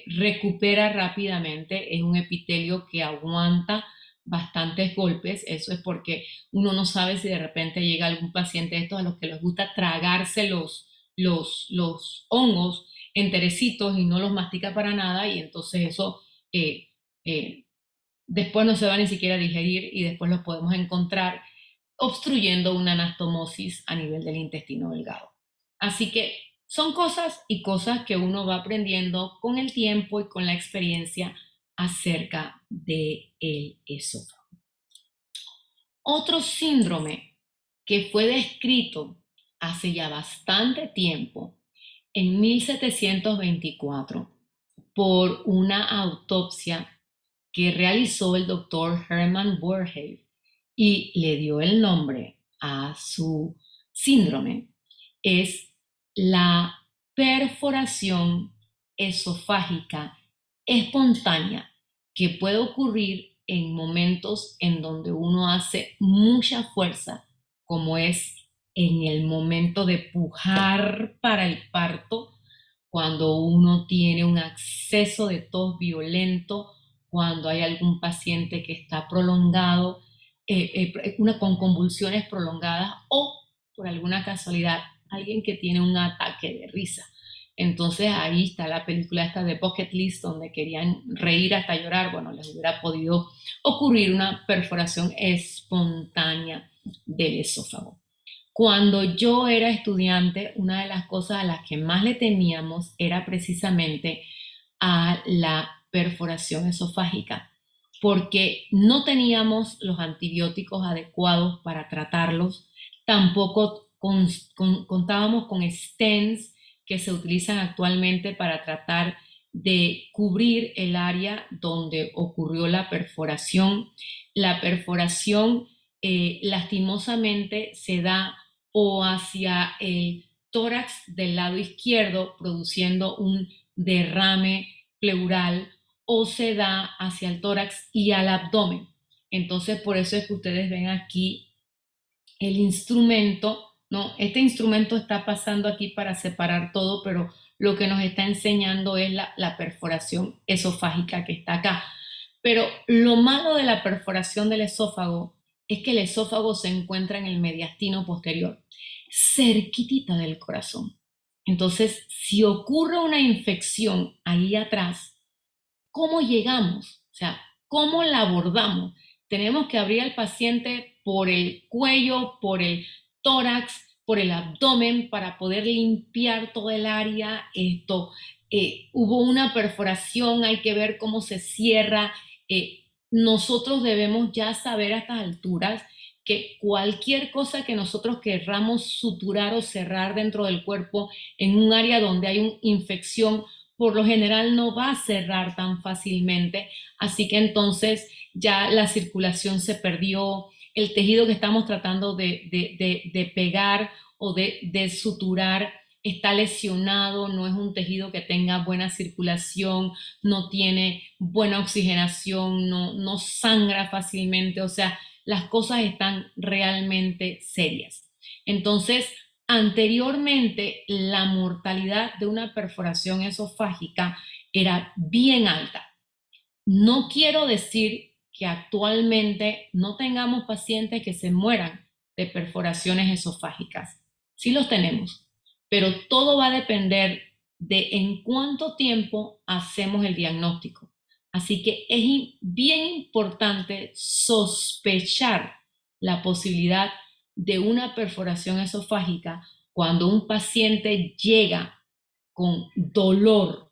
recupera rápidamente, es un epitelio que aguanta bastantes golpes. Eso es porque uno no sabe si de repente llega algún paciente de estos a los que les gusta tragarse los hongos enterecitos y no los mastica para nada y entonces eso eh, eh, después no se va ni siquiera a digerir y después los podemos encontrar obstruyendo una anastomosis a nivel del intestino delgado. Así que son cosas y cosas que uno va aprendiendo con el tiempo y con la experiencia acerca del esófago. Otro síndrome que fue descrito hace ya bastante tiempo, en 1724, por una autopsia que realizó el doctor Hermann Boerhaave y le dio el nombre a su síndrome, es la perforación esofágica espontánea que puede ocurrir en momentos en donde uno hace mucha fuerza, como es en el momento de pujar para el parto, cuando uno tiene un acceso de tos violento, cuando hay algún paciente que está prolongado, con convulsiones prolongadas o por alguna casualidad alguien que tiene un ataque de risa. Entonces ahí está la película esta de Bucket List donde querían reír hasta llorar. Bueno, les hubiera podido ocurrir una perforación espontánea del esófago. Cuando yo era estudiante, una de las cosas a las que más le temíamos era precisamente a la perforación esofágica, porque no teníamos los antibióticos adecuados para tratarlos, tampoco contábamos con stents que se utilizan actualmente para tratar de cubrir el área donde ocurrió la perforación. La perforación lastimosamente se da o hacia el tórax del lado izquierdo, produciendo un derrame pleural, o se da hacia el tórax y al abdomen. Entonces, por eso es que ustedes ven aquí el instrumento, ¿no? Este instrumento está pasando aquí para separar todo, pero lo que nos está enseñando es la perforación esofágica que está acá. Pero lo malo de la perforación del esófago es que el esófago se encuentra en el mediastino posterior, cerquitita del corazón. Entonces, si ocurre una infección ahí atrás, ¿cómo llegamos? O sea, ¿cómo la abordamos? Tenemos que abrir al paciente por el cuello, por el tórax, por el abdomen para poder limpiar todo el área. Hubo una perforación, hay que ver cómo se cierra. Nosotros debemos ya saber a estas alturas que cualquier cosa que nosotros querramos suturar o cerrar dentro del cuerpo en un área donde hay una infección, por lo general no va a cerrar tan fácilmente, así que entonces ya la circulación se perdió, el tejido que estamos tratando de pegar o de suturar está lesionado, no es un tejido que tenga buena circulación, no tiene buena oxigenación, no sangra fácilmente, o sea, las cosas están realmente serias. Entonces, anteriormente, la mortalidad de una perforación esofágica era bien alta. No quiero decir que actualmente no tengamos pacientes que se mueran de perforaciones esofágicas. Sí los tenemos, pero todo va a depender de en cuánto tiempo hacemos el diagnóstico. Así que es bien importante sospechar la posibilidad de una perforación esofágica cuando un paciente llega con dolor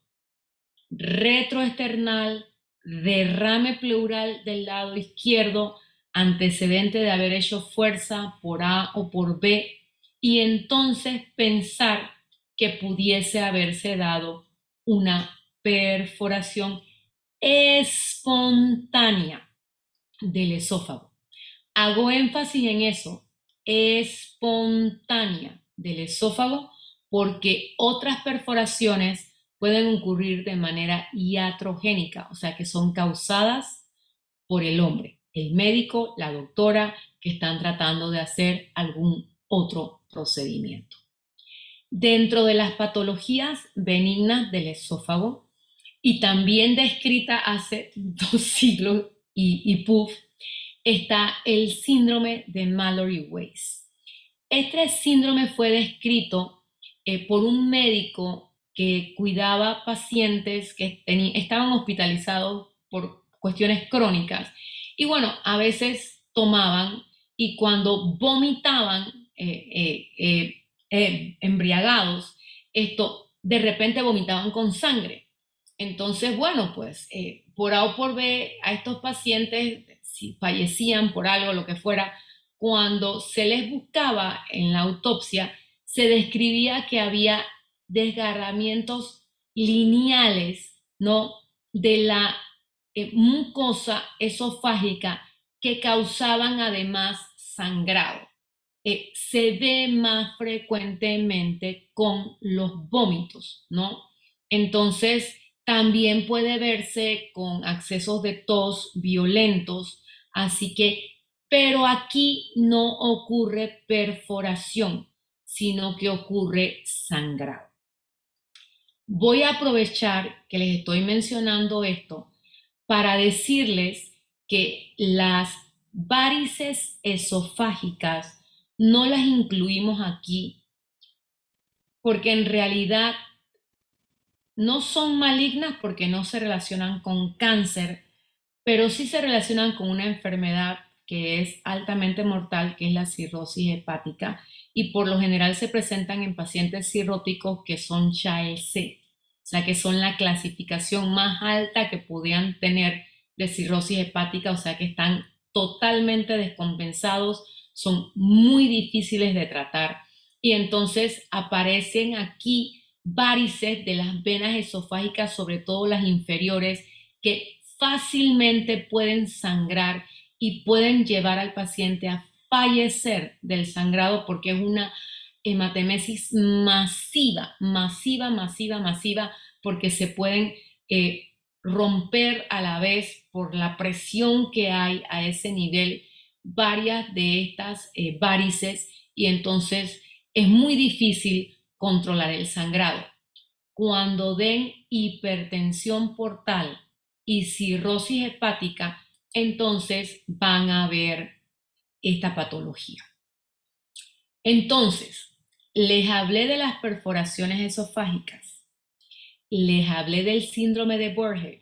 retroesternal, derrame pleural del lado izquierdo, antecedente de haber hecho fuerza por A o por B, y entonces pensar que pudiese haberse dado una perforación espontánea del esófago. Hago énfasis en eso, espontánea del esófago, porque otras perforaciones pueden ocurrir de manera iatrogénica, o sea que son causadas por el hombre, el médico, la doctora, que están tratando de hacer algún otro procedimiento. Dentro de las patologías benignas del esófago, y también descrita hace 2 siglos y puff, está el síndrome de Mallory-Weiss. Este síndrome fue descrito por un médico que cuidaba pacientes que estaban hospitalizados por cuestiones crónicas. Y bueno, a veces tomaban y cuando vomitaban embriagados, de repente vomitaban con sangre. Entonces, bueno, pues por A o por B, a estos pacientes, si fallecían por algo, lo que fuera, cuando se les buscaba en la autopsia, se describía que había desgarramientos lineales, ¿no?, de la mucosa esofágica que causaban además sangrado. Se ve más frecuentemente con los vómitos, ¿no? Entonces, también puede verse con accesos de tos violentos, así que, pero aquí no ocurre perforación, sino que ocurre sangrado. Voy a aprovechar que les estoy mencionando esto para decirles que las varices esofágicas no las incluimos aquí porque en realidad no son malignas porque no se relacionan con cáncer, pero sí se relacionan con una enfermedad que es altamente mortal, que es la cirrosis hepática, y por lo general se presentan en pacientes cirróticos que son Child C, o sea que son la clasificación más alta que podían tener de cirrosis hepática, o sea que están totalmente descompensados, son muy difíciles de tratar, y entonces aparecen aquí varices de las venas esofágicas, sobre todo las inferiores, que fácilmente pueden sangrar y pueden llevar al paciente a fallecer del sangrado porque es una hematemesis masiva, masiva, masiva, masiva, porque se pueden romper a la vez por la presión que hay a ese nivel varias de estas varices y entonces es muy difícil controlar el sangrado. Cuando den hipertensión portal y cirrosis hepática, entonces van a ver esta patología. Entonces, les hablé de las perforaciones esofágicas, les hablé del síndrome de Burhead,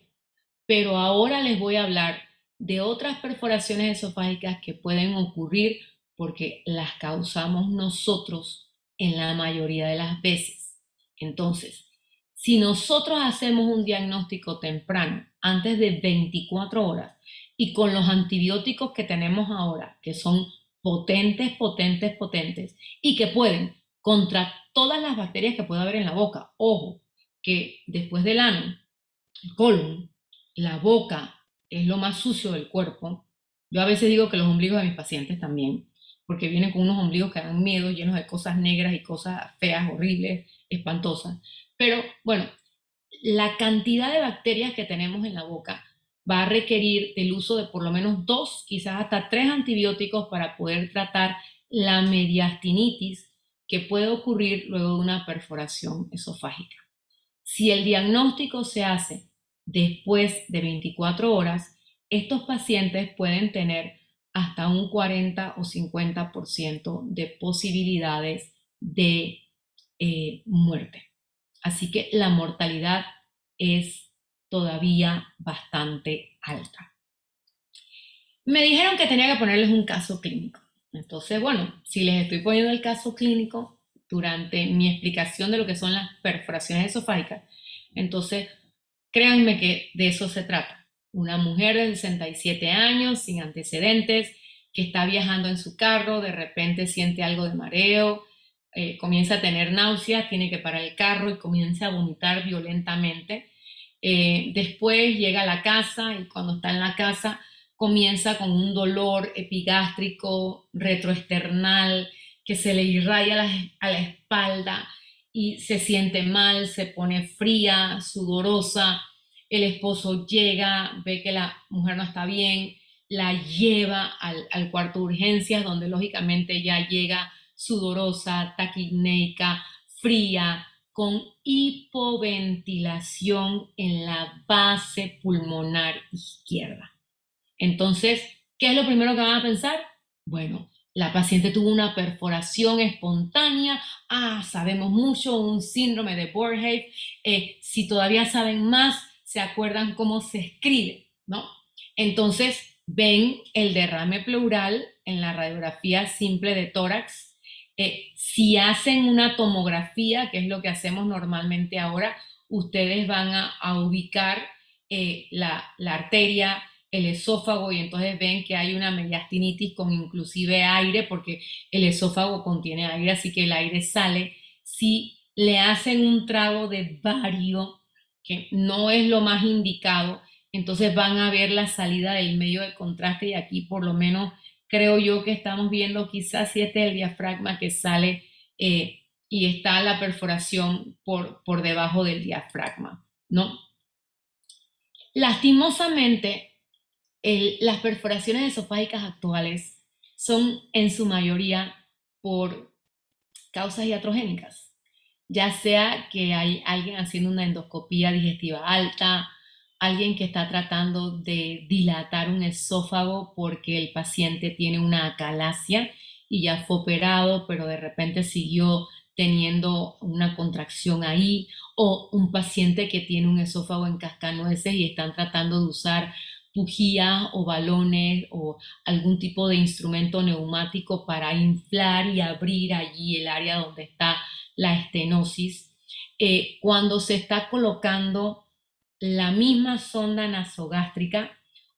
pero ahora les voy a hablar de otras perforaciones esofágicas que pueden ocurrir porque las causamos nosotros en la mayoría de las veces. Entonces, si nosotros hacemos un diagnóstico temprano, antes de 24 horas, y con los antibióticos que tenemos ahora, que son potentes, potentes, potentes, y que pueden contra todas las bacterias que puede haber en la boca. Ojo, que después del ano, el colon, la boca es lo más sucio del cuerpo, Yo a veces digo que los ombligos de mis pacientes también, porque vienen con unos ombligos que dan miedo, llenos de cosas negras y cosas feas, horribles, espantosas. Pero bueno, la cantidad de bacterias que tenemos en la boca va a requerir del uso de por lo menos 2, quizás hasta 3 antibióticos para poder tratar la mediastinitis que puede ocurrir luego de una perforación esofágica. Si el diagnóstico se hace después de 24 horas, estos pacientes pueden tener hasta un 40 o 50% de posibilidades de muerte. Así que la mortalidad es todavía bastante alta. Me dijeron que tenía que ponerles un caso clínico. Entonces, bueno, si les estoy poniendo el caso clínico durante mi explicación de lo que son las perforaciones esofágicas, entonces créanme que de eso se trata. Una mujer de 67 años, sin antecedentes, que está viajando en su carro, de repente siente algo de mareo, comienza a tener náuseas, tiene que parar el carro y comienza a vomitar violentamente. Después llega a la casa y cuando está en la casa comienza con un dolor epigástrico retroesternal que se le irradia a la espalda y se siente mal, se pone fría, sudorosa. El esposo llega, ve que la mujer no está bien, la lleva al cuarto de urgencias, donde lógicamente ya llega sudorosa, taquipneica, fría, con hipoventilación en la base pulmonar izquierda. Entonces, ¿qué es lo primero que van a pensar? Bueno, la paciente tuvo una perforación espontánea. Sabemos mucho, un síndrome de Borges. Si todavía saben más, se acuerdan cómo se escribe, ¿no? Entonces, ven el derrame pleural en la radiografía simple de tórax. Si hacen una tomografía, que es lo que hacemos normalmente ahora, ustedes van a ubicar la arteria, el esófago, y entonces ven que hay una mediastinitis con inclusive aire, porque el esófago contiene aire, así que el aire sale. Si le hacen un trago de bario, que no es lo más indicado, entonces van a ver la salida del medio de contraste y aquí por lo menos creo yo que estamos viendo quizás si este es el diafragma que sale y está la perforación por debajo del diafragma, ¿no? Lastimosamente, las perforaciones esofágicas actuales son en su mayoría por causas iatrogénicas, ya sea que hay alguien haciendo una endoscopía digestiva alta, alguien que está tratando de dilatar un esófago porque el paciente tiene una acalasia y ya fue operado, pero de repente siguió teniendo una contracción ahí, o un paciente que tiene un esófago en cascanueces y están tratando de usar bujías o balones o algún tipo de instrumento neumático para inflar y abrir allí el área donde está la estenosis. Cuando se está colocando la misma sonda nasogástrica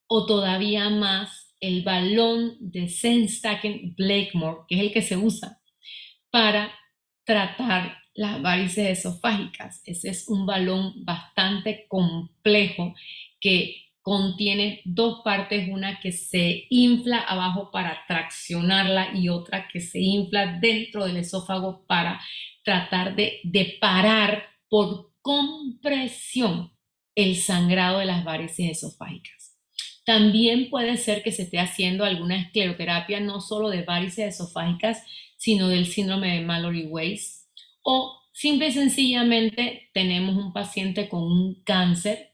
o todavía más el balón de Senstaken-Blakemore, que es el que se usa para tratar las varices esofágicas. Ese es un balón bastante complejo que contiene dos partes, una que se infla abajo para traccionarla y otra que se infla dentro del esófago para tratar de parar por compresión el sangrado de las varices esofágicas. También puede ser que se esté haciendo alguna escleroterapia, no solo de varices esofágicas, sino del síndrome de Mallory-Weiss. O simple y sencillamente tenemos un paciente con un cáncer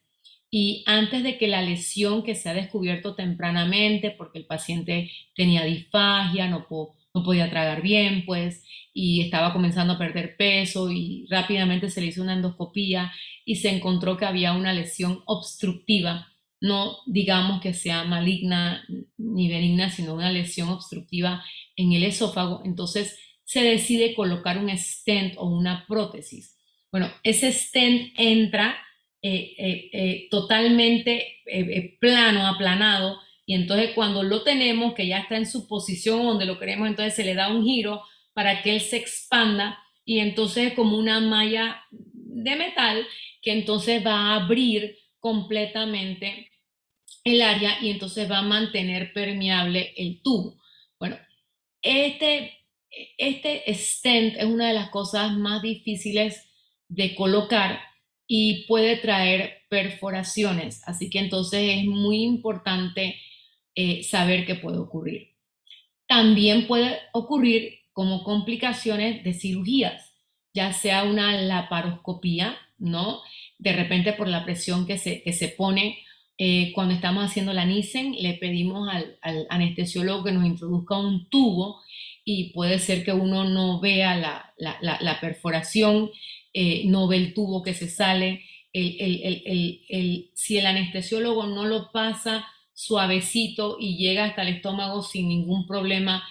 y antes de que la lesión que se ha descubierto tempranamente, porque el paciente tenía disfagia, no podía tragar bien, pues, y estaba comenzando a perder peso y rápidamente se le hizo una endoscopía y se encontró que había una lesión obstructiva, no digamos que sea maligna ni benigna, sino una lesión obstructiva en el esófago. Entonces se decide colocar un stent o una prótesis. Bueno, ese stent entra totalmente plano, aplanado, y entonces cuando lo tenemos, que ya está en su posición donde lo queremos, entonces se le da un giro para que él se expanda y entonces es como una malla de metal que entonces va a abrir completamente el área y entonces va a mantener permeable el tubo. Bueno, este, este stent es una de las cosas más difíciles de colocar y puede traer perforaciones, así que entonces es muy importante saber qué puede ocurrir. También puede ocurrir como complicaciones de cirugías, ya sea una laparoscopía, ¿no? De repente por la presión que se pone cuando estamos haciendo la Nissen, le pedimos al anestesiólogo que nos introduzca un tubo y puede ser que uno no vea la perforación, no ve el tubo que se sale. Si el anestesiólogo no lo pasa suavecito y llega hasta el estómago sin ningún problema,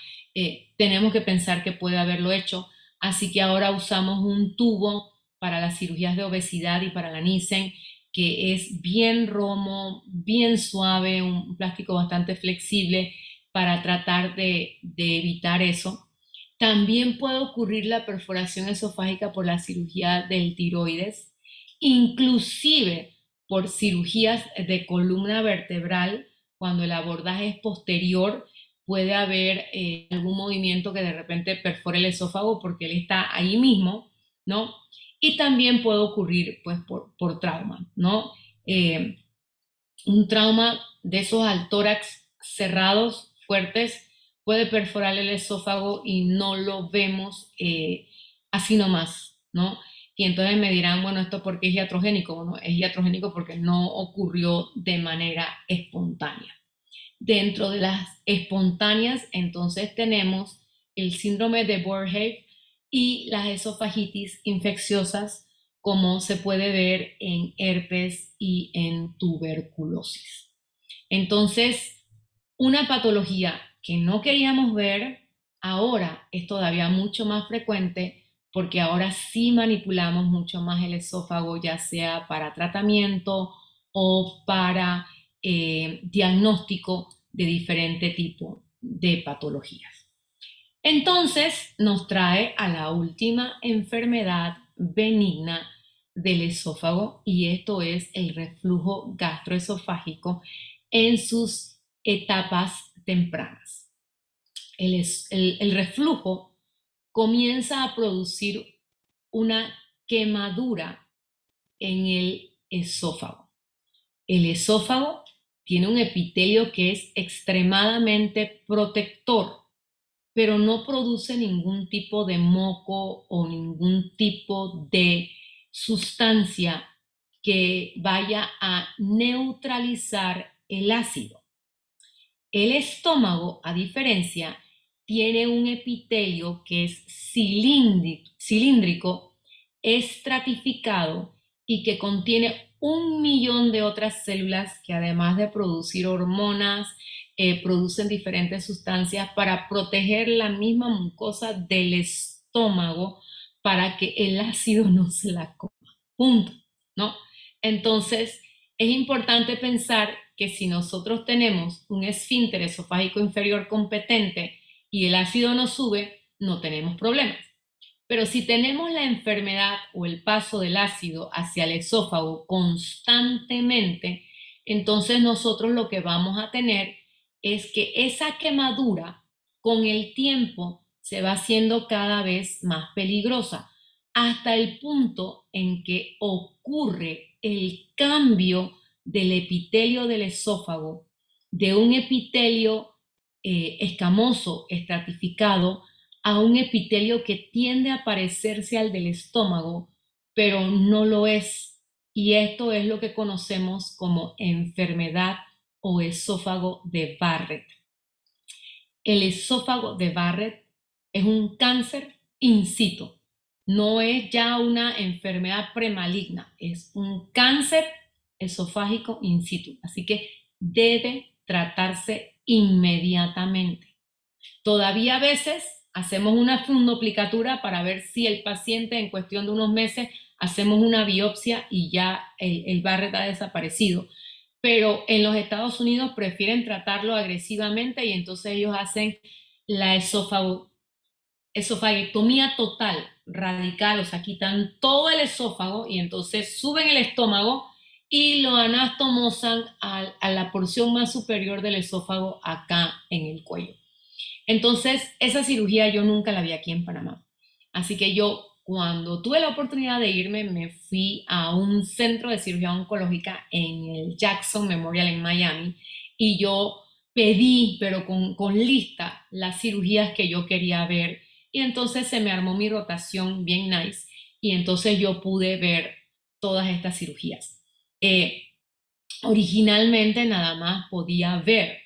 tenemos que pensar que puede haberlo hecho. Así que ahora usamos un tubo para las cirugías de obesidad y para la Nissen, que es bien romo, bien suave, un plástico bastante flexible para tratar de evitar eso. También puede ocurrir la perforación esofágica por la cirugía del tiroides, inclusive por cirugías de columna vertebral, cuando el abordaje es posterior, puede haber algún movimiento que de repente perfore el esófago porque él está ahí mismo, ¿no? Y también puede ocurrir pues por trauma, ¿no? Eh, un trauma de esos al tórax cerrados, fuertes, puede perforar el esófago y no lo vemos así nomás, ¿no? Y entonces me dirán, bueno, ¿esto por qué es iatrogénico? Bueno, es iatrogénico porque no ocurrió de manera espontánea. Dentro de las espontáneas, entonces tenemos el síndrome de Borheim y las esofagitis infecciosas, como se puede ver en herpes y en tuberculosis. Entonces, una patología que no queríamos ver, ahora es todavía mucho más frecuente porque ahora sí manipulamos mucho más el esófago, ya sea para tratamiento o para diagnóstico de diferente tipo de patologías. Entonces nos trae a la última enfermedad benigna del esófago y esto es el reflujo gastroesofágico en sus etapas tempranas. El reflujo comienza a producir una quemadura en el esófago. El esófago tiene un epitelio que es extremadamente protector, pero no produce ningún tipo de moco o ningún tipo de sustancia que vaya a neutralizar el ácido. El estómago, a diferencia, tiene un epitelio que es cilíndrico, estratificado y que contiene 1 millón de otras células que además de producir hormonas, producen diferentes sustancias para proteger la misma mucosa del estómago para que el ácido no se la coma. Punto, ¿no? Entonces, es importante pensar que si nosotros tenemos un esfínter esofágico inferior competente y el ácido no sube, no tenemos problemas. Pero si tenemos la enfermedad o el paso del ácido hacia el esófago constantemente, entonces nosotros lo que vamos a tener es que esa quemadura con el tiempo se va haciendo cada vez más peligrosa, hasta el punto en que ocurre el cambio del epitelio del esófago de un epitelio escamoso, estratificado, a un epitelio que tiende a parecerse al del estómago, pero no lo es. Y esto es lo que conocemos como enfermedad o esófago de Barrett. El esófago de Barrett es un cáncer in situ. No es ya una enfermedad premaligna, es un cáncer esofágico in situ. Así que debe tratarse inmediatamente. Todavía a veces hacemos una fundoplicatura para ver si el paciente en cuestión de unos meses hacemos una biopsia y ya el Barrett ha desaparecido. Pero en los Estados Unidos prefieren tratarlo agresivamente y entonces ellos hacen la esofagectomía total, radical, o sea, quitan todo el esófago y entonces suben el estómago y lo anastomosan a la porción más superior del esófago acá en el cuello. Entonces, esa cirugía yo nunca la vi aquí en Panamá. Así que yo, cuando tuve la oportunidad de irme, me fui a un centro de cirugía oncológica en el Jackson Memorial en Miami y yo pedí, pero con lista, las cirugías que yo quería ver. Y entonces se me armó mi rotación bien nice y entonces yo pude ver todas estas cirugías. Eh, Originalmente nada más podía ver,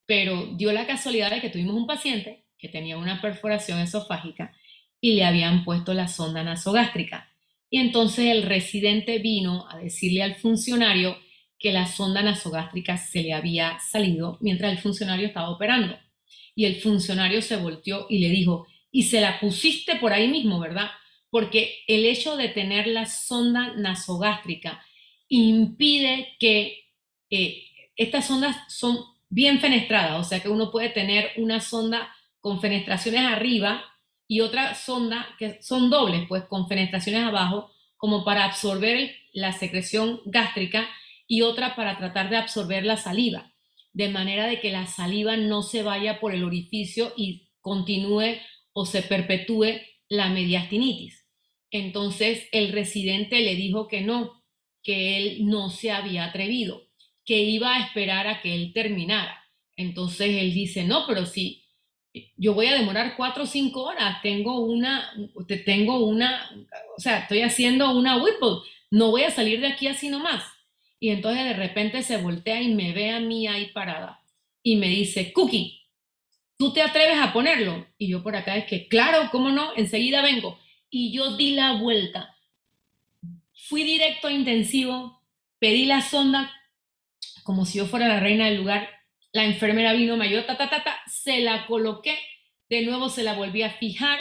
pero dio la casualidad de que tuvimos un paciente que tenía una perforación esofágica y le habían puesto la sonda nasogástrica. Y entonces el residente vino a decirle al funcionario que la sonda nasogástrica se le había salido mientras el funcionario estaba operando. Y el funcionario se volteó y le dijo, y se la pusiste por ahí mismo, ¿verdad? Porque el hecho de tener la sonda nasogástrica impide que estas sondas son bien fenestradas, o sea que uno puede tener una sonda con fenestraciones arriba y otra sonda que son dobles, pues con fenestraciones abajo, como para absorber la secreción gástrica y otra para tratar de absorber la saliva, de manera de que la saliva no se vaya por el orificio y continúe o se perpetúe la mediastinitis. Entonces el residente le dijo que él no se había atrevido, que iba a esperar a que él terminara. Entonces él dice, no, pero si yo voy a demorar 4 o 5 horas, o sea, estoy haciendo una Whipple, no voy a salir de aquí así nomás. Y entonces de repente se voltea y me ve a mí ahí parada y me dice, Cookie, ¿tú te atreves a ponerlo? Y yo por acá es que, claro, ¿cómo no? Enseguida vengo. Y yo di la vuelta, fui directo a intensivo, pedí la sonda como si yo fuera la reina del lugar. La enfermera vino, me ayudó, se la coloqué, de nuevo se la volví a fijar.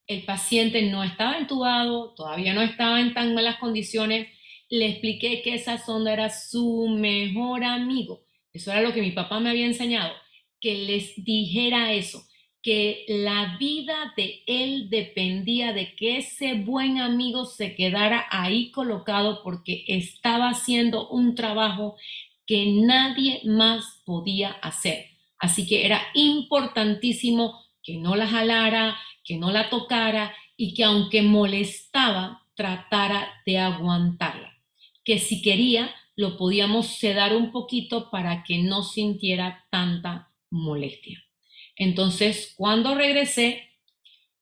El paciente no estaba entubado, todavía no estaba en tan malas condiciones. Le expliqué que esa sonda era su mejor amigo. Eso era lo que mi papá me había enseñado, que les dijera eso, que la vida de él dependía de que ese buen amigo se quedara ahí colocado porque estaba haciendo un trabajo que nadie más podía hacer. Así que era importantísimo que no la jalara, que no la tocara y que aunque molestaba, tratara de aguantarla. Que si quería, lo podíamos sedar un poquito para que no sintiera tanta molestia. Entonces, cuando regresé,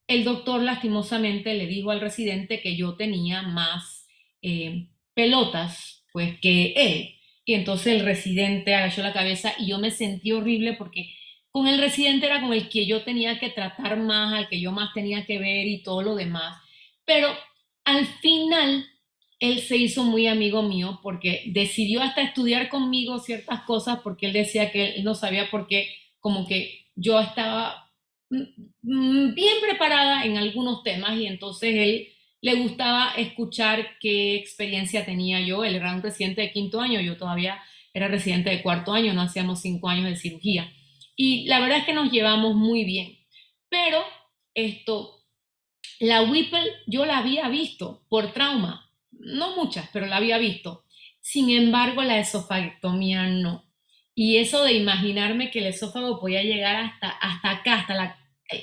el doctor lastimosamente le dijo al residente que yo tenía más pelotas pues que él. Y entonces el residente agachó la cabeza y yo me sentí horrible porque con el residente era con el que yo tenía que tratar más, al que yo más tenía que ver y todo lo demás. Pero al final él se hizo muy amigo mío porque decidió hasta estudiar conmigo ciertas cosas porque él decía que él no sabía por qué, como que yo estaba bien preparada en algunos temas y entonces él le gustaba escuchar qué experiencia tenía yo. Él era un residente de 5.º año, yo todavía era residente de 4.º año, no hacíamos 5 años de cirugía. Y la verdad es que nos llevamos muy bien. Pero la Whipple yo la había visto por trauma, no muchas, pero la había visto. Sin embargo, la esofagectomía no. Y eso de imaginarme que el esófago podía llegar hasta acá,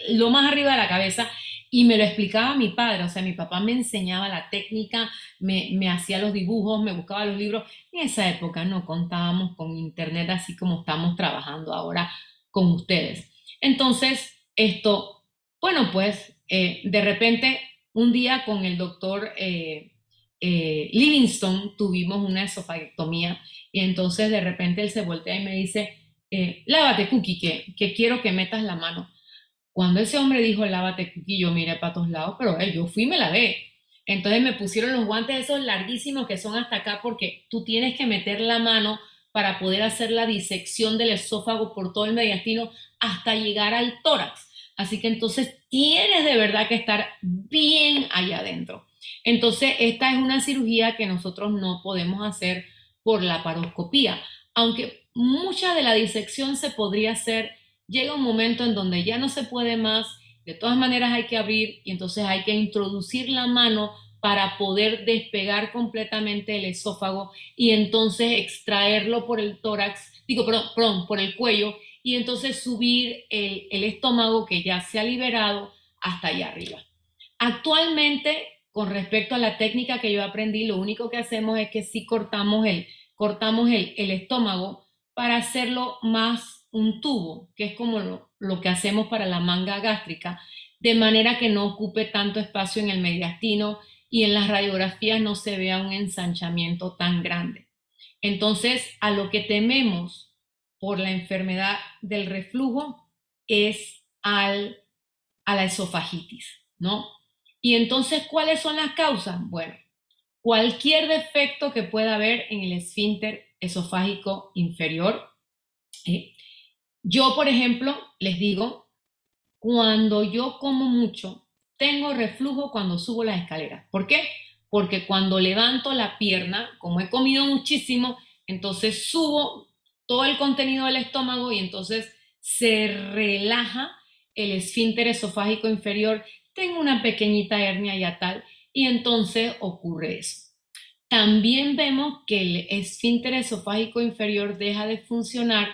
lo más arriba de la cabeza, y me lo explicaba mi padre, o sea, mi papá me enseñaba la técnica, me hacía los dibujos, me buscaba los libros. En esa época no contábamos con internet así como estamos trabajando ahora con ustedes. Entonces, bueno, pues de repente un día con el doctor Livingston tuvimos una esofagectomía y entonces de repente él se voltea y me dice, lávate, Cookie, que quiero que metas la mano. Cuando ese hombre dijo, lávate, Cookie, yo miré para todos lados, pero yo fui y me lavé. Entonces me pusieron los guantes esos larguísimos que son hasta acá porque tú tienes que meter la mano para poder hacer la disección del esófago por todo el mediastino hasta llegar al tórax. Así que entonces tienes de verdad que estar bien allá adentro. Entonces esta es una cirugía que nosotros no podemos hacer por la laparoscopía, aunque mucha de la disección se podría hacer. Llega un momento en donde ya no se puede más, de todas maneras hay que abrir y entonces hay que introducir la mano para poder despegar completamente el esófago y entonces extraerlo por el tórax, perdón, por el cuello, y entonces subir el estómago que ya se ha liberado hasta allá arriba. Actualmente, con respecto a la técnica que yo aprendí, lo único que hacemos es que sí cortamos el estómago para hacerlo más un tubo, que es como lo que hacemos para la manga gástrica, de manera que no ocupe tanto espacio en el mediastino y en las radiografías no se vea un ensanchamiento tan grande. Entonces, a lo que tememos por la enfermedad del reflujo es a la esofagitis, ¿no? Y entonces, ¿cuáles son las causas? Bueno, cualquier defecto que pueda haber en el esfínter esofágico inferior. Yo, por ejemplo, les digo, cuando yo como mucho, tengo reflujo cuando subo las escaleras. ¿Por qué? Porque cuando levanto la pierna, como he comido muchísimo, entonces subo todo el contenido del estómago y entonces se relaja el esfínter esofágico inferior. Tengo una pequeñita hernia hiatal y entonces ocurre eso. También vemos que el esfínter esofágico inferior deja de funcionar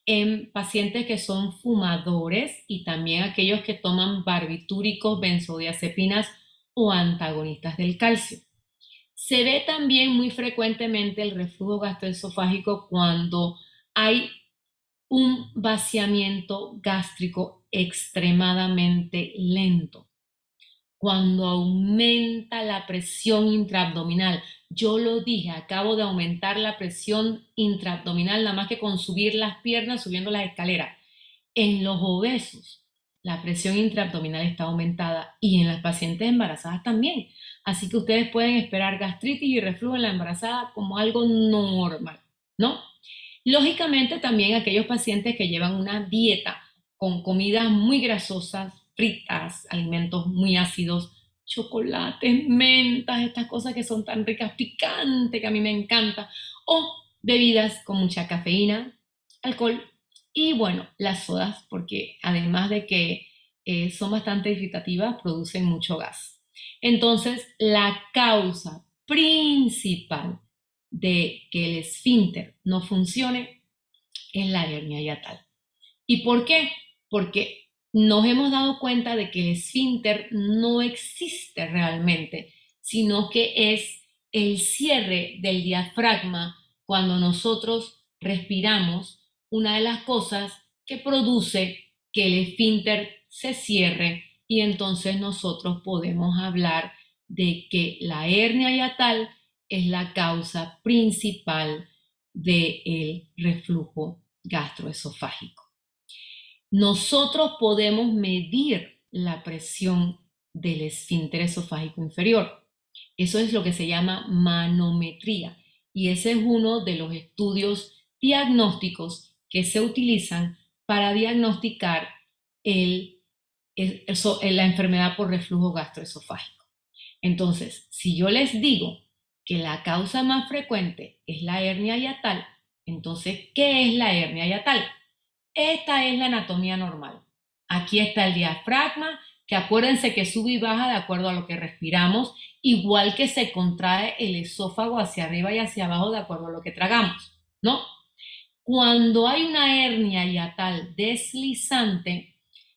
en pacientes que son fumadores y también aquellos que toman barbitúricos, benzodiazepinas o antagonistas del calcio. Se ve también muy frecuentemente el reflujo gastroesofágico cuando hay un vaciamiento gástrico extremadamente lento, cuando aumenta la presión intraabdominal. Yo lo dije, acabo de aumentar la presión intraabdominal nada más que con subir las piernas, subiendo las escaleras. En los obesos, la presión intraabdominal está aumentada y en las pacientes embarazadas también. Así que ustedes pueden esperar gastritis y reflujo en la embarazada como algo normal, ¿no? Lógicamente también aquellos pacientes que llevan una dieta con comidas muy grasosas, fritas, alimentos muy ácidos, chocolates, mentas, estas cosas que son tan ricas, picante, que a mí me encanta, o bebidas con mucha cafeína, alcohol y bueno, las sodas, porque además de que son bastante irritativas, producen mucho gas. Entonces, la causa principal de que el esfínter no funcione es la hernia hiatal. ¿Y por qué? Porque nos hemos dado cuenta de que el esfínter no existe realmente, sino que es el cierre del diafragma cuando nosotros respiramos, una de las cosas que produce que el esfínter se cierre y entonces nosotros podemos hablar de que la hernia hiatal es la causa principal del reflujo gastroesofágico. Nosotros podemos medir la presión del esfínter esofágico inferior. Eso es lo que se llama manometría y ese es uno de los estudios diagnósticos que se utilizan para diagnosticar la enfermedad por reflujo gastroesofágico. Entonces, si yo les digo que la causa más frecuente es la hernia hiatal, entonces, ¿qué es la hernia hiatal? Esta es la anatomía normal. Aquí está el diafragma, que acuérdense que sube y baja de acuerdo a lo que respiramos, igual que se contrae el esófago hacia arriba y hacia abajo de acuerdo a lo que tragamos, ¿no? Cuando hay una hernia hiatal deslizante,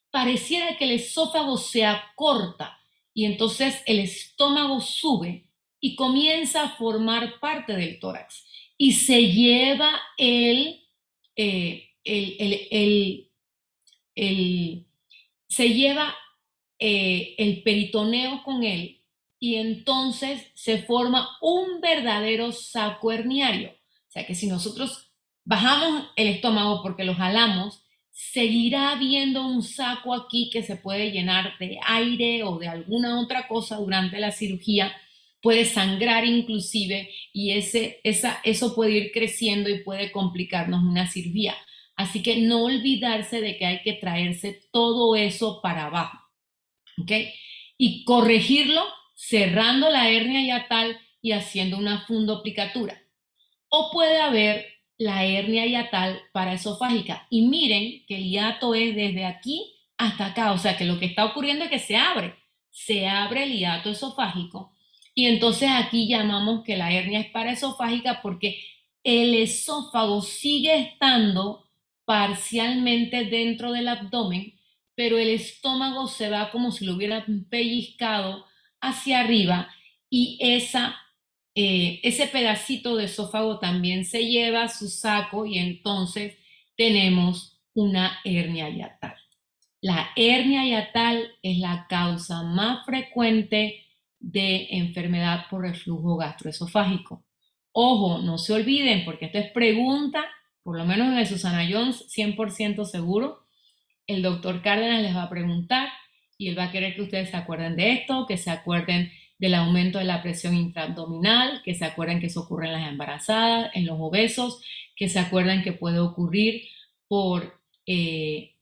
pareciera que el esófago se acorta y entonces el estómago sube y comienza a formar parte del tórax y se lleva se lleva el peritoneo con él y entonces se forma un verdadero saco herniario. O sea que si nosotros bajamos el estómago porque lo jalamos, seguirá habiendo un saco aquí que se puede llenar de aire o de alguna otra cosa durante la cirugía, puede sangrar inclusive y eso puede ir creciendo y puede complicarnos una cirugía. Así que no olvidarse de que hay que traerse todo eso para abajo, ¿ok? Y corregirlo cerrando la hernia hiatal y haciendo una fundoplicatura. O puede haber la hernia hiatal paraesofágica. Y miren que el hiato es desde aquí hasta acá. O sea que lo que está ocurriendo es que se abre el hiato esofágico Y entonces aquí llamamos que la hernia es paraesofágica porque el esófago sigue estando parcialmente dentro del abdomen, pero el estómago se va como si lo hubieran pellizcado hacia arriba y ese pedacito de esófago también se lleva a su saco y entonces tenemos una hernia hiatal. La hernia hiatal es la causa más frecuente de enfermedad por reflujo gastroesofágico. Ojo, no se olviden, porque esto es pregunta, por lo menos en el Susana Jones, 100% seguro. El doctor Cárdenas les va a preguntar y él va a querer que ustedes se acuerden de esto, que se acuerden del aumento de la presión intraabdominal, que se acuerden que eso ocurre en las embarazadas, en los obesos, que se acuerden que puede ocurrir por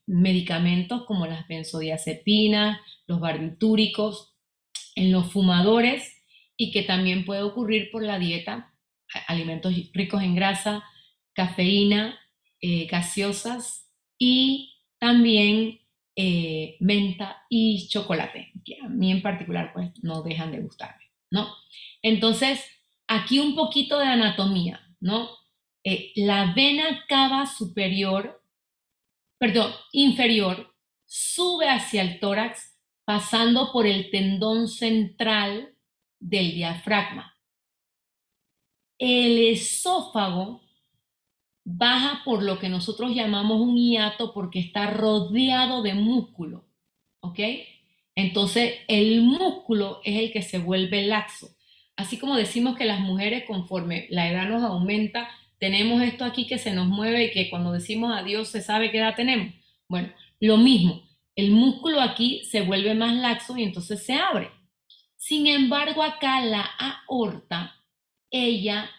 medicamentos como las benzodiazepinas, los barbitúricos, en los fumadores y que también puede ocurrir por la dieta, alimentos ricos en grasa, cafeína, gaseosas y también menta y chocolate, que a mí en particular pues no dejan de gustarme, ¿no? Entonces, aquí un poquito de anatomía, ¿no? La vena cava superior, perdón, inferior, sube hacia el tórax pasando por el tendón central del diafragma. El esófago baja por lo que nosotros llamamos un hiato porque está rodeado de músculo, ¿ok? Entonces el músculo es el que se vuelve laxo. Así como decimos que las mujeres conforme la edad nos aumenta, tenemos esto aquí que se nos mueve y que cuando decimos adiós se sabe qué edad tenemos. Bueno, lo mismo, el músculo aquí se vuelve más laxo y entonces se abre. Sin embargo, acá la aorta, ella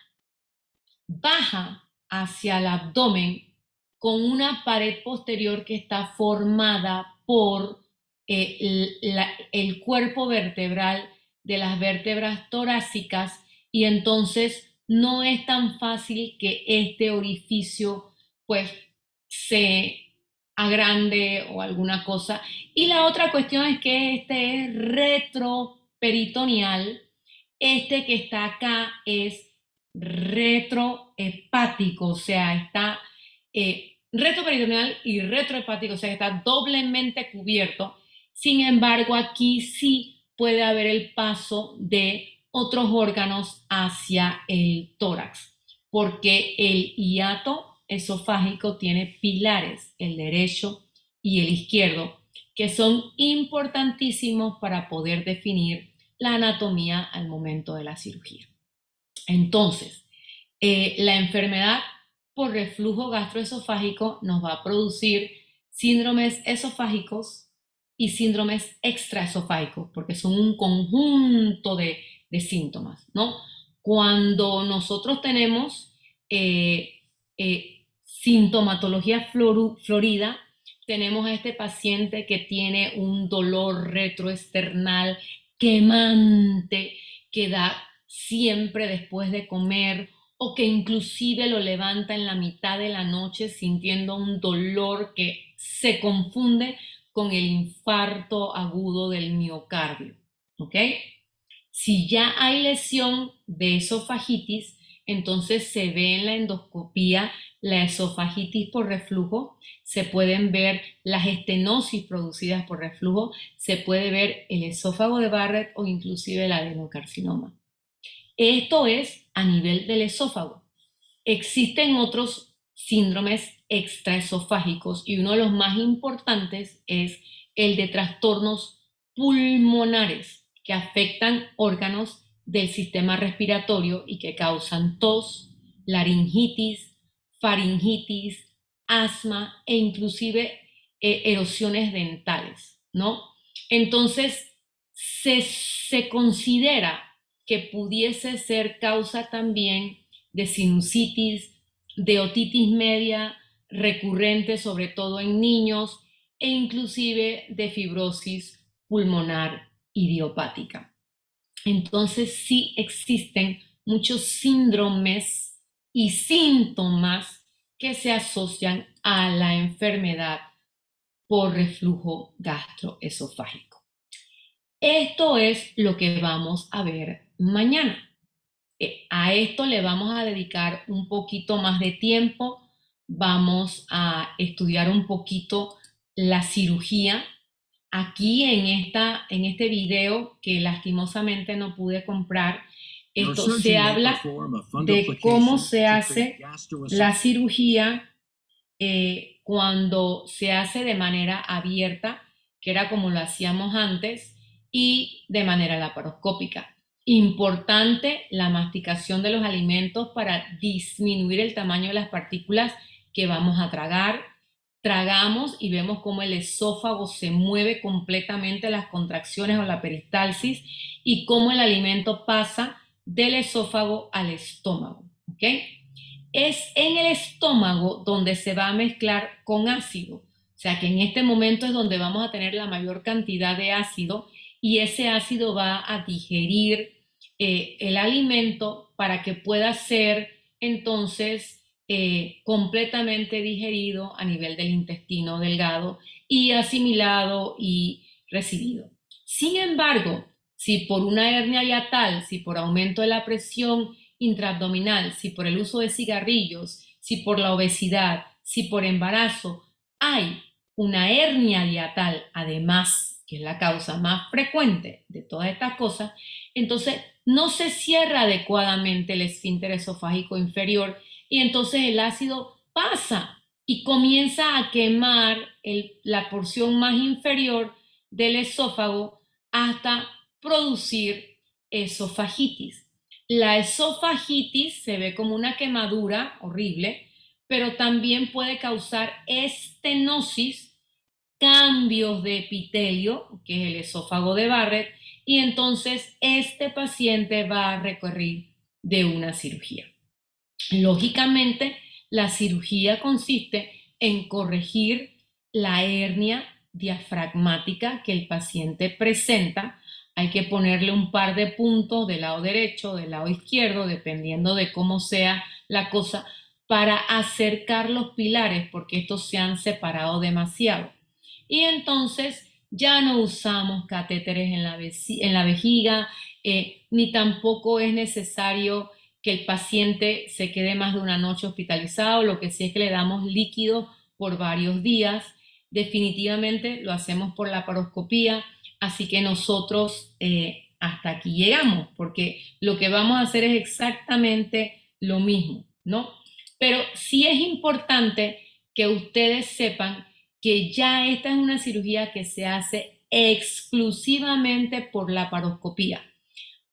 baja hacia el abdomen con una pared posterior que está formada por el cuerpo vertebral de las vértebras torácicas y entonces no es tan fácil que este orificio pues se agrande o alguna cosa. Y la otra cuestión es que este es retroperitoneal, este que está acá es retrohepático, o sea, está retroperitoneal y retrohepático, o sea, está doblemente cubierto. Sin embargo, aquí sí puede haber el paso de otros órganos hacia el tórax, porque el hiato esofágico tiene pilares, el derecho y el izquierdo, que son importantísimos para poder definir la anatomía al momento de la cirugía. Entonces, la enfermedad por reflujo gastroesofágico nos va a producir síndromes esofágicos y síndromes extraesofágicos, porque son un conjunto de síntomas, ¿no? Cuando nosotros tenemos sintomatología florida, tenemos a este paciente que tiene un dolor retroesternal quemante, que da siempre después de comer o que inclusive lo levanta en la mitad de la noche sintiendo un dolor que se confunde con el infarto agudo del miocardio, ¿ok? Si ya hay lesión de esofagitis, entonces se ve en la endoscopía la esofagitis por reflujo, se pueden ver las estenosis producidas por reflujo, se puede ver el esófago de Barrett o inclusive el adenocarcinoma. Esto es a nivel del esófago. Existen otros síndromes extraesofágicos y uno de los más importantes es el de trastornos pulmonares que afectan órganos del sistema respiratorio y que causan tos, laringitis, faringitis, asma e inclusive erosiones dentales, ¿no? Entonces, se considera que pudiese ser causa también de sinusitis, de otitis media recurrente, sobre todo en niños, e inclusive de fibrosis pulmonar idiopática. Entonces sí existen muchos síndromes y síntomas que se asocian a la enfermedad por reflujo gastroesofágico. Esto es lo que vamos a ver mañana. A esto le vamos a dedicar un poquito más de tiempo. Vamos a estudiar un poquito la cirugía. Aquí en este video que lastimosamente no pude comprar, esto se habla de cómo se hace la cirugía cuando se hace de manera abierta, que era como lo hacíamos antes, y de manera laparoscópica. Importante la masticación de los alimentos para disminuir el tamaño de las partículas que vamos a tragar. Tragamos y vemos cómo el esófago se mueve completamente, las contracciones o la peristalsis, y cómo el alimento pasa del esófago al estómago. ¿Ok? Es en el estómago donde se va a mezclar con ácido. O sea que en este momento es donde vamos a tener la mayor cantidad de ácido, y ese ácido va a digerir el alimento para que pueda ser entonces completamente digerido a nivel del intestino delgado y asimilado y recibido. Sin embargo, si por una hernia hiatal, si por aumento de la presión intraabdominal, si por el uso de cigarrillos, si por la obesidad, si por embarazo, hay una hernia hiatal, además, que es la causa más frecuente de todas estas cosas, entonces no se cierra adecuadamente el esfínter esofágico inferior, y entonces el ácido pasa y comienza a quemar la porción más inferior del esófago hasta producir esofagitis. La esofagitis se ve como una quemadura horrible, pero también puede causar estenosis, cambios de epitelio, que es el esófago de Barrett, y entonces este paciente va a requerir de una cirugía. Lógicamente, la cirugía consiste en corregir la hernia diafragmática que el paciente presenta. Hay que ponerle un par de puntos del lado derecho, del lado izquierdo, dependiendo de cómo sea la cosa, para acercar los pilares, porque estos se han separado demasiado. Y entonces ya no usamos catéteres en la vejiga, ni tampoco es necesario que el paciente se quede más de una noche hospitalizado. Lo que sí es que le damos líquido por varios días. Definitivamente lo hacemos por laparoscopía, así que nosotros hasta aquí llegamos, porque lo que vamos a hacer es exactamente lo mismo, ¿no? Pero sí es importante que ustedes sepan que ya esta es una cirugía que se hace exclusivamente por laparoscopía.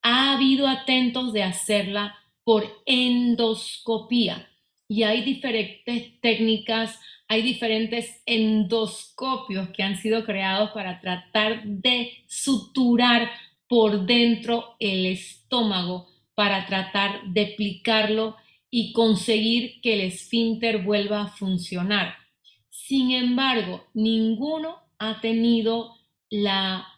Ha habido atentos de hacerla por endoscopía, y hay diferentes técnicas, hay diferentes endoscopios que han sido creados para tratar de suturar por dentro el estómago, para tratar de plicarlo y conseguir que el esfínter vuelva a funcionar. Sin embargo, ninguno ha tenido la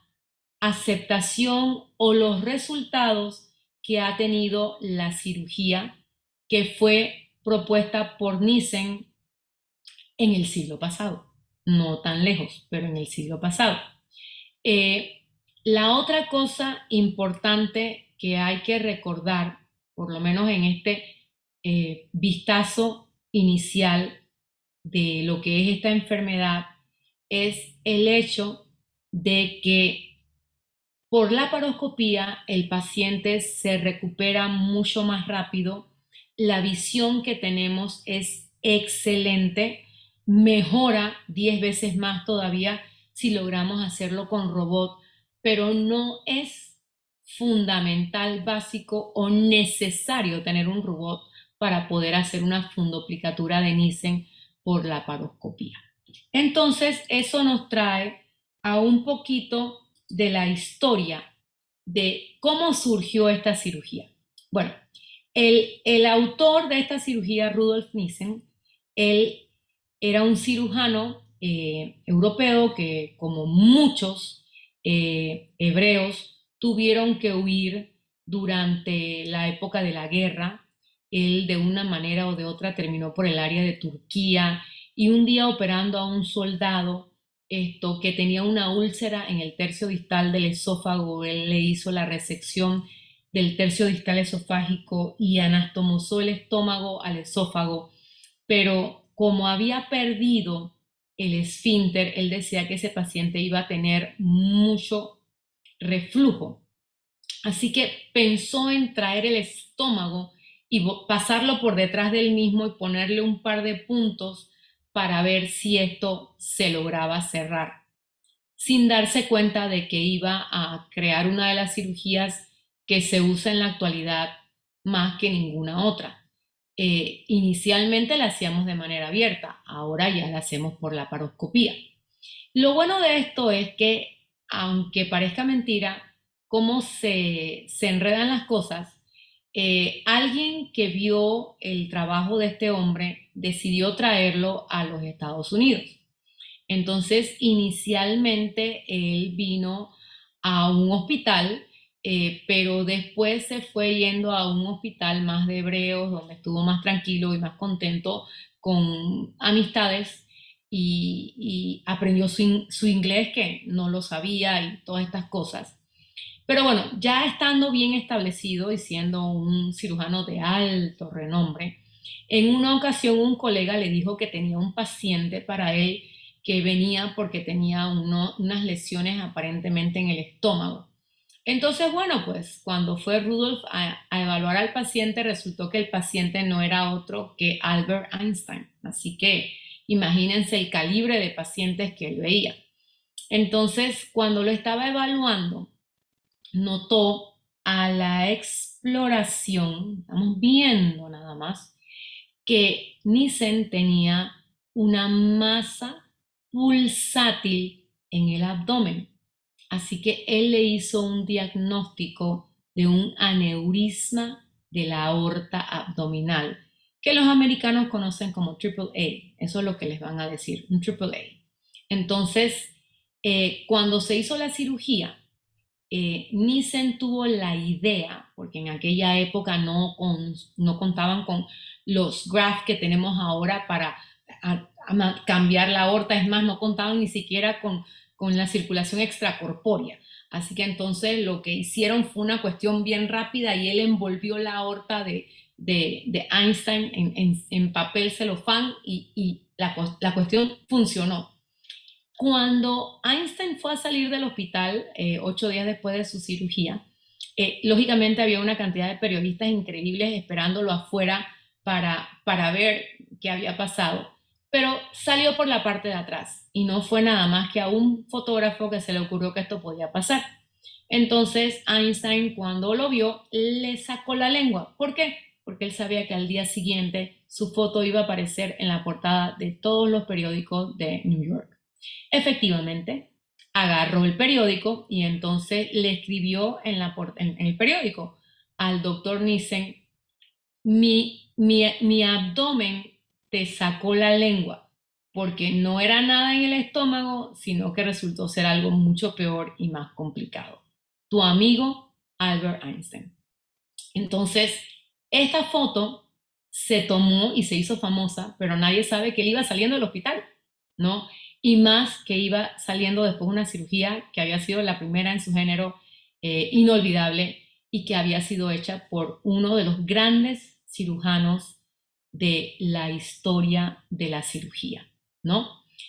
aceptación o los resultados que ha tenido la cirugía que fue propuesta por Nissen en el siglo pasado. No tan lejos, pero en el siglo pasado. La otra cosa importante que hay que recordar, por lo menos en este vistazo inicial de lo que es esta enfermedad, es el hecho de que por laparoscopía el paciente se recupera mucho más rápido, la visión que tenemos es excelente, mejora 10 veces más todavía si logramos hacerlo con robot, pero no es fundamental, básico o necesario tener un robot para poder hacer una fundoplicatura de Nissen por laparoscopía. Entonces, eso nos trae a un poquito de la historia de cómo surgió esta cirugía. Bueno, el autor de esta cirugía, Rudolf Nissen, él era un cirujano europeo que, como muchos hebreos, tuvieron que huir durante la época de la guerra. Él, de una manera o de otra, terminó por el área de Turquía, y un día, operando a un soldado que tenía una úlcera en el tercio distal del esófago, él le hizo la resección del tercio distal esofágico y anastomosó el estómago al esófago, pero como había perdido el esfínter, él decía que ese paciente iba a tener mucho reflujo. Así que pensó en traer el estómago y pasarlo por detrás del mismo y ponerle un par de puntos para ver si esto se lograba cerrar, sin darse cuenta de que iba a crear una de las cirugías que se usa en la actualidad más que ninguna otra. Inicialmente la hacíamos de manera abierta, ahora ya la hacemos por la laparoscopía. Lo bueno de esto es que, aunque parezca mentira, cómo se enredan las cosas, alguien que vio el trabajo de este hombre decidió traerlo a los Estados Unidos. Entonces, inicialmente él vino a un hospital, pero después se fue yendo a un hospital más de hebreos, donde estuvo más tranquilo y más contento con amistades y aprendió su inglés, que no lo sabía y todas estas cosas. Pero bueno, ya estando bien establecido y siendo un cirujano de alto renombre, en una ocasión un colega le dijo que tenía un paciente para él que venía porque tenía unas lesiones aparentemente en el estómago. Entonces, bueno, pues cuando fue Rudolf a evaluar al paciente, resultó que el paciente no era otro que Albert Einstein. Así que imagínense el calibre de pacientes que él veía. Entonces, cuando lo estaba evaluando, notó a la exploración, estamos viendo nada más, que Nissen tenía una masa pulsátil en el abdomen. Así que él le hizo un diagnóstico de un aneurisma de la aorta abdominal, que los americanos conocen como triple A. Eso es lo que les van a decir, un triple A. Entonces, cuando se hizo la cirugía, Nissen tuvo la idea, porque en aquella época no contaban con los grafts que tenemos ahora para cambiar la aorta, es más, no contaban ni siquiera con la circulación extracorpórea. Así que entonces lo que hicieron fue una cuestión bien rápida y él envolvió la aorta de Einstein en papel celofán y la cuestión funcionó. Cuando Einstein fue a salir del hospital 8 días después de su cirugía, lógicamente había una cantidad de periodistas increíbles esperándolo afuera para ver qué había pasado, pero salió por la parte de atrás y no fue nada más que a un fotógrafo que se le ocurrió que esto podía pasar. Entonces Einstein, cuando lo vio, le sacó la lengua. ¿Por qué? Porque él sabía que al día siguiente su foto iba a aparecer en la portada de todos los periódicos de New York. Efectivamente, agarró el periódico y entonces le escribió en el periódico al doctor Nissen: mi abdomen te sacó la lengua, porque no era nada en el estómago, sino que resultó ser algo mucho peor y más complicado. Tu amigo Albert Einstein. Entonces, esta foto se tomó y se hizo famosa, pero nadie sabe que él iba saliendo del hospital, ¿no? Y más que iba saliendo después de una cirugía que había sido la primera en su género, inolvidable, y que había sido hecha por uno de los grandes cirujanos de la historia de la cirugía, ¿no?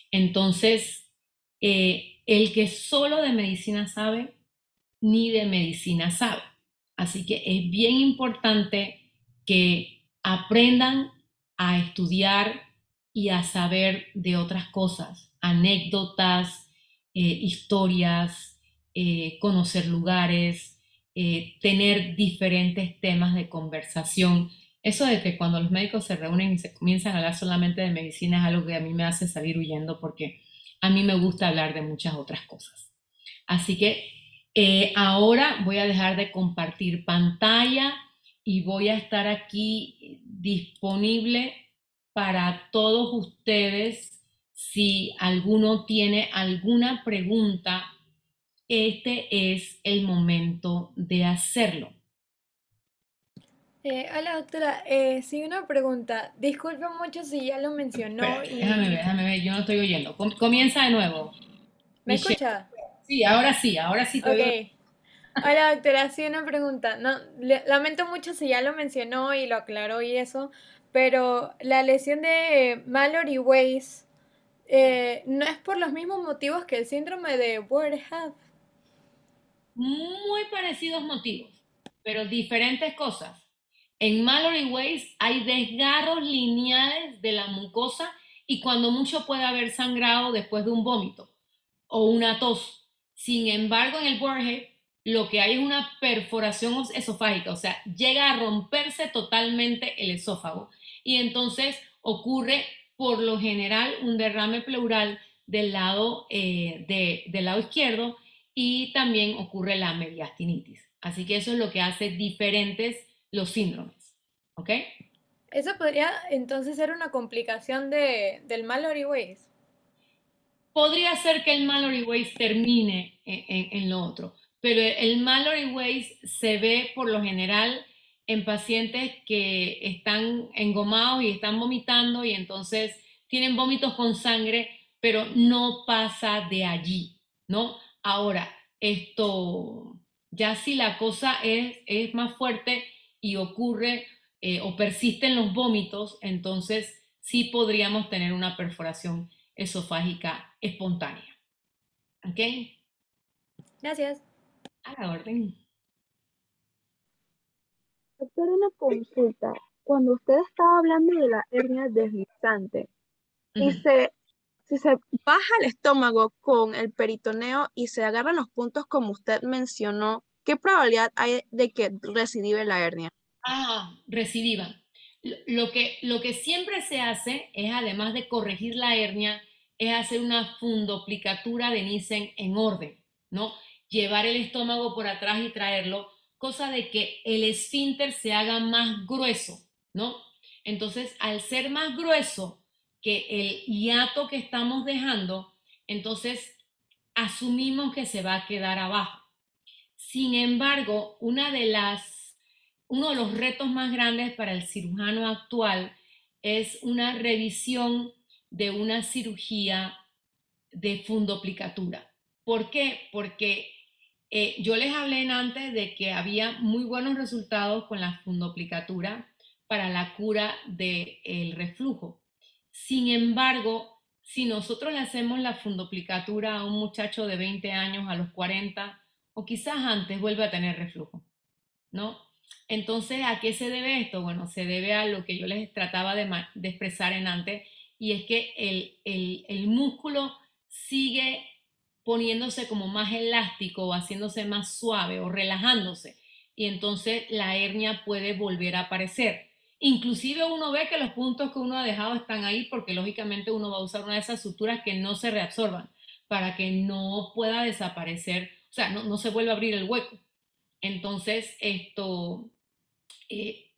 Entonces, el que solo de medicina sabe, ni de medicina sabe. Así que es bien importante que aprendan a estudiar y a saber de otras cosas, anécdotas, historias, conocer lugares, tener diferentes temas de conversación. Eso de que cuando los médicos se reúnen y se comienzan a hablar solamente de medicina es algo que a mí me hace salir huyendo, porque a mí me gusta hablar de muchas otras cosas. Así que ahora voy a dejar de compartir pantalla y voy a estar aquí disponible para todos ustedes. Si alguno tiene alguna pregunta, este es el momento de hacerlo. Hola doctora, sí, una pregunta. Disculpe mucho si ya lo mencionó Espérate, y... déjame ver, yo no estoy oyendo. Comienza de nuevo, ¿Me Michelle. escucha? Sí, ahora sí te oigo. Ok. Hola, doctora, sí, una pregunta. No, lamento mucho si ya lo mencionó y lo aclaró y eso, pero la lesión de Mallory Weiss no es por los mismos motivos que el síndrome de Boerhaave. Muy parecidos motivos, pero diferentes cosas. En Mallory Weiss hay desgarros lineales de la mucosa y cuando mucho puede haber sangrado después de un vómito o una tos. Sin embargo, en el Boerhaave lo que hay es una perforación esofágica, o sea, llega a romperse totalmente el esófago y entonces ocurre por lo general un derrame pleural del lado izquierdo y también ocurre la mediastinitis. Así que eso es lo que hace diferentes los síndromes. ¿Ok? Eso podría entonces ser una complicación del Mallory Weiss. Podría ser que el Mallory Weiss termine en lo otro, pero el Mallory Weiss se ve por lo general en pacientes que están engomados y están vomitando y entonces tienen vómitos con sangre, pero no pasa de allí, ¿no? Ahora, esto, ya si la cosa es más fuerte y ocurre o persisten los vómitos, entonces sí podríamos tener una perforación esofágica espontánea. ¿Ok? Gracias. A la orden. Doctor, una consulta. Cuando usted estaba hablando de la hernia deslizante y Ujú. si se baja el estómago con el peritoneo y se agarran los puntos como usted mencionó, ¿qué probabilidad hay de que recidive la hernia? Recidiva. Lo que siempre se hace es, además de corregir la hernia, es hacer una fundoplicatura de Nissen en orden, ¿no? Llevar el estómago por atrás y traerlo, cosa de que el esfínter se haga más grueso, ¿no? Entonces, al ser más grueso que el hiato que estamos dejando, entonces asumimos que se va a quedar abajo. Sin embargo, uno de los retos más grandes para el cirujano actual es una revisión de una cirugía de fundoplicatura. ¿Por qué? Porque yo les hablé antes de que había muy buenos resultados con la fundoplicatura para la cura del reflujo. Sin embargo, si nosotros le hacemos la fundoplicatura a un muchacho de 20 años a los 40 o quizás antes vuelve a tener reflujo, ¿no? Entonces, ¿a qué se debe esto? Bueno, se debe a lo que yo les trataba de expresar en antes, y es que el músculo sigue poniéndose como más elástico o haciéndose más suave o relajándose, y entonces la hernia puede volver a aparecer. Inclusive uno ve que los puntos que uno ha dejado están ahí porque lógicamente uno va a usar una de esas suturas que no se reabsorban para que no pueda desaparecer, o sea, no se vuelva a abrir el hueco. Entonces, esto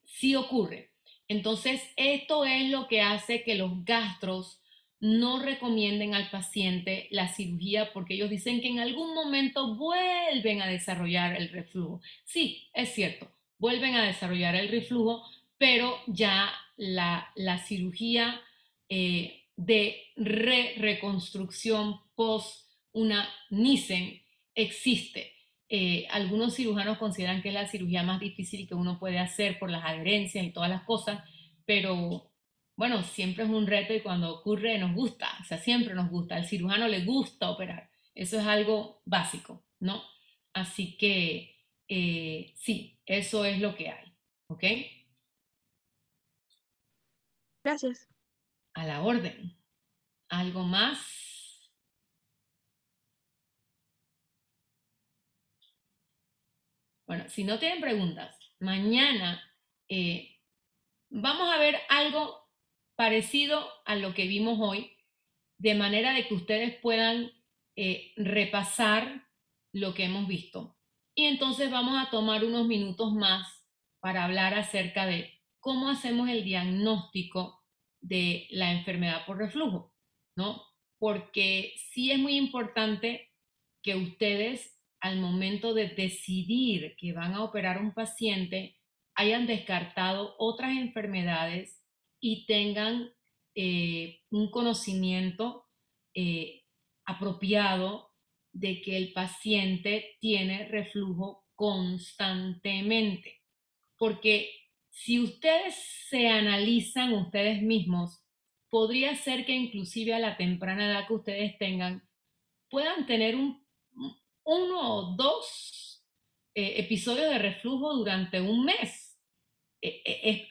sí ocurre. Entonces, esto es lo que hace que los gastros no recomienden al paciente la cirugía porque ellos dicen que en algún momento vuelven a desarrollar el reflujo. Sí, es cierto, vuelven a desarrollar el reflujo, pero ya la cirugía de reconstrucción post una Nissen existe. Algunos cirujanos consideran que es la cirugía más difícil que uno puede hacer por las adherencias y todas las cosas, pero bueno, siempre es un reto y cuando ocurre nos gusta, o sea, siempre nos gusta, al cirujano le gusta operar, eso es algo básico, ¿no? Así que sí, eso es lo que hay, ¿ok? Gracias. A la orden. ¿Algo más? Bueno, si no tienen preguntas, mañana eh, vamos a ver algo parecido a lo que vimos hoy, de manera de que ustedes puedan repasar lo que hemos visto. Y entonces vamos a tomar unos minutos más para hablar acerca de cómo hacemos el diagnóstico de la enfermedad por reflujo, ¿no? Porque sí es muy importante que ustedes al momento de decidir que van a operar un paciente hayan descartado otras enfermedades y tengan un conocimiento eh, apropiado de que el paciente tiene reflujo constantemente. Porque si ustedes se analizan ustedes mismos, podría ser que inclusive a la temprana edad que ustedes tengan, puedan tener uno o dos episodios de reflujo durante un mes.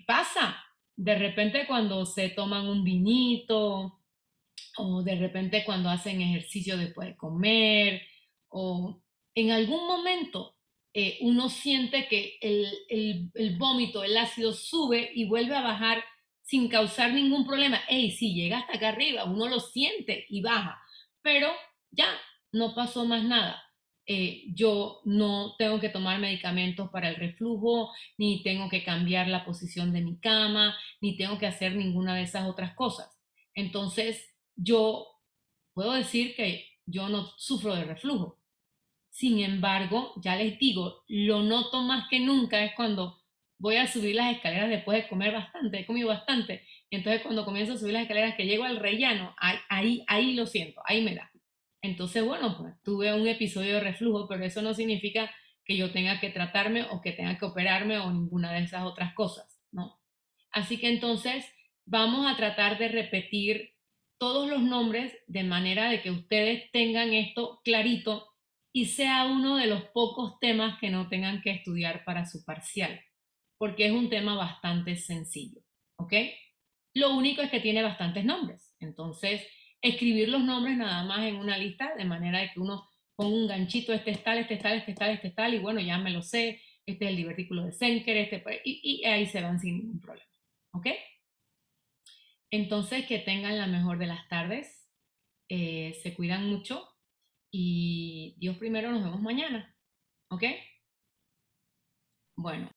Pasa de repente cuando se toman un vinito, o de repente cuando hacen ejercicio después de comer, o en algún momento uno siente que el vómito, el ácido sube y vuelve a bajar sin causar ningún problema. Hey, si llega hasta acá arriba, uno lo siente y baja, pero ya no pasó más nada. Yo no tengo que tomar medicamentos para el reflujo, ni tengo que cambiar la posición de mi cama, ni tengo que hacer ninguna de esas otras cosas. Entonces, yo puedo decir que yo no sufro de reflujo. Sin embargo, ya les digo, lo noto más que nunca es cuando voy a subir las escaleras después de comer bastante, he comido bastante, y entonces cuando comienzo a subir las escaleras que llego al rellano, ahí lo siento, ahí me da. Entonces, bueno, pues tuve un episodio de reflujo, pero eso no significa que yo tenga que tratarme o que tenga que operarme o ninguna de esas otras cosas, ¿no? Así que entonces vamos a tratar de repetir todos los nombres de manera de que ustedes tengan esto clarito y sea uno de los pocos temas que no tengan que estudiar para su parcial, porque es un tema bastante sencillo, ¿ok? Lo único es que tiene bastantes nombres, entonces escribir los nombres nada más en una lista de manera de que uno ponga un ganchito, este es tal, este es tal, este es tal, este es tal, y bueno, ya me lo sé, este es el divertículo de Zenker, y ahí se van sin ningún problema, ¿ok? Entonces, que tengan la mejor de las tardes, se cuidan mucho y Dios primero, nos vemos mañana, ¿ok? Bueno.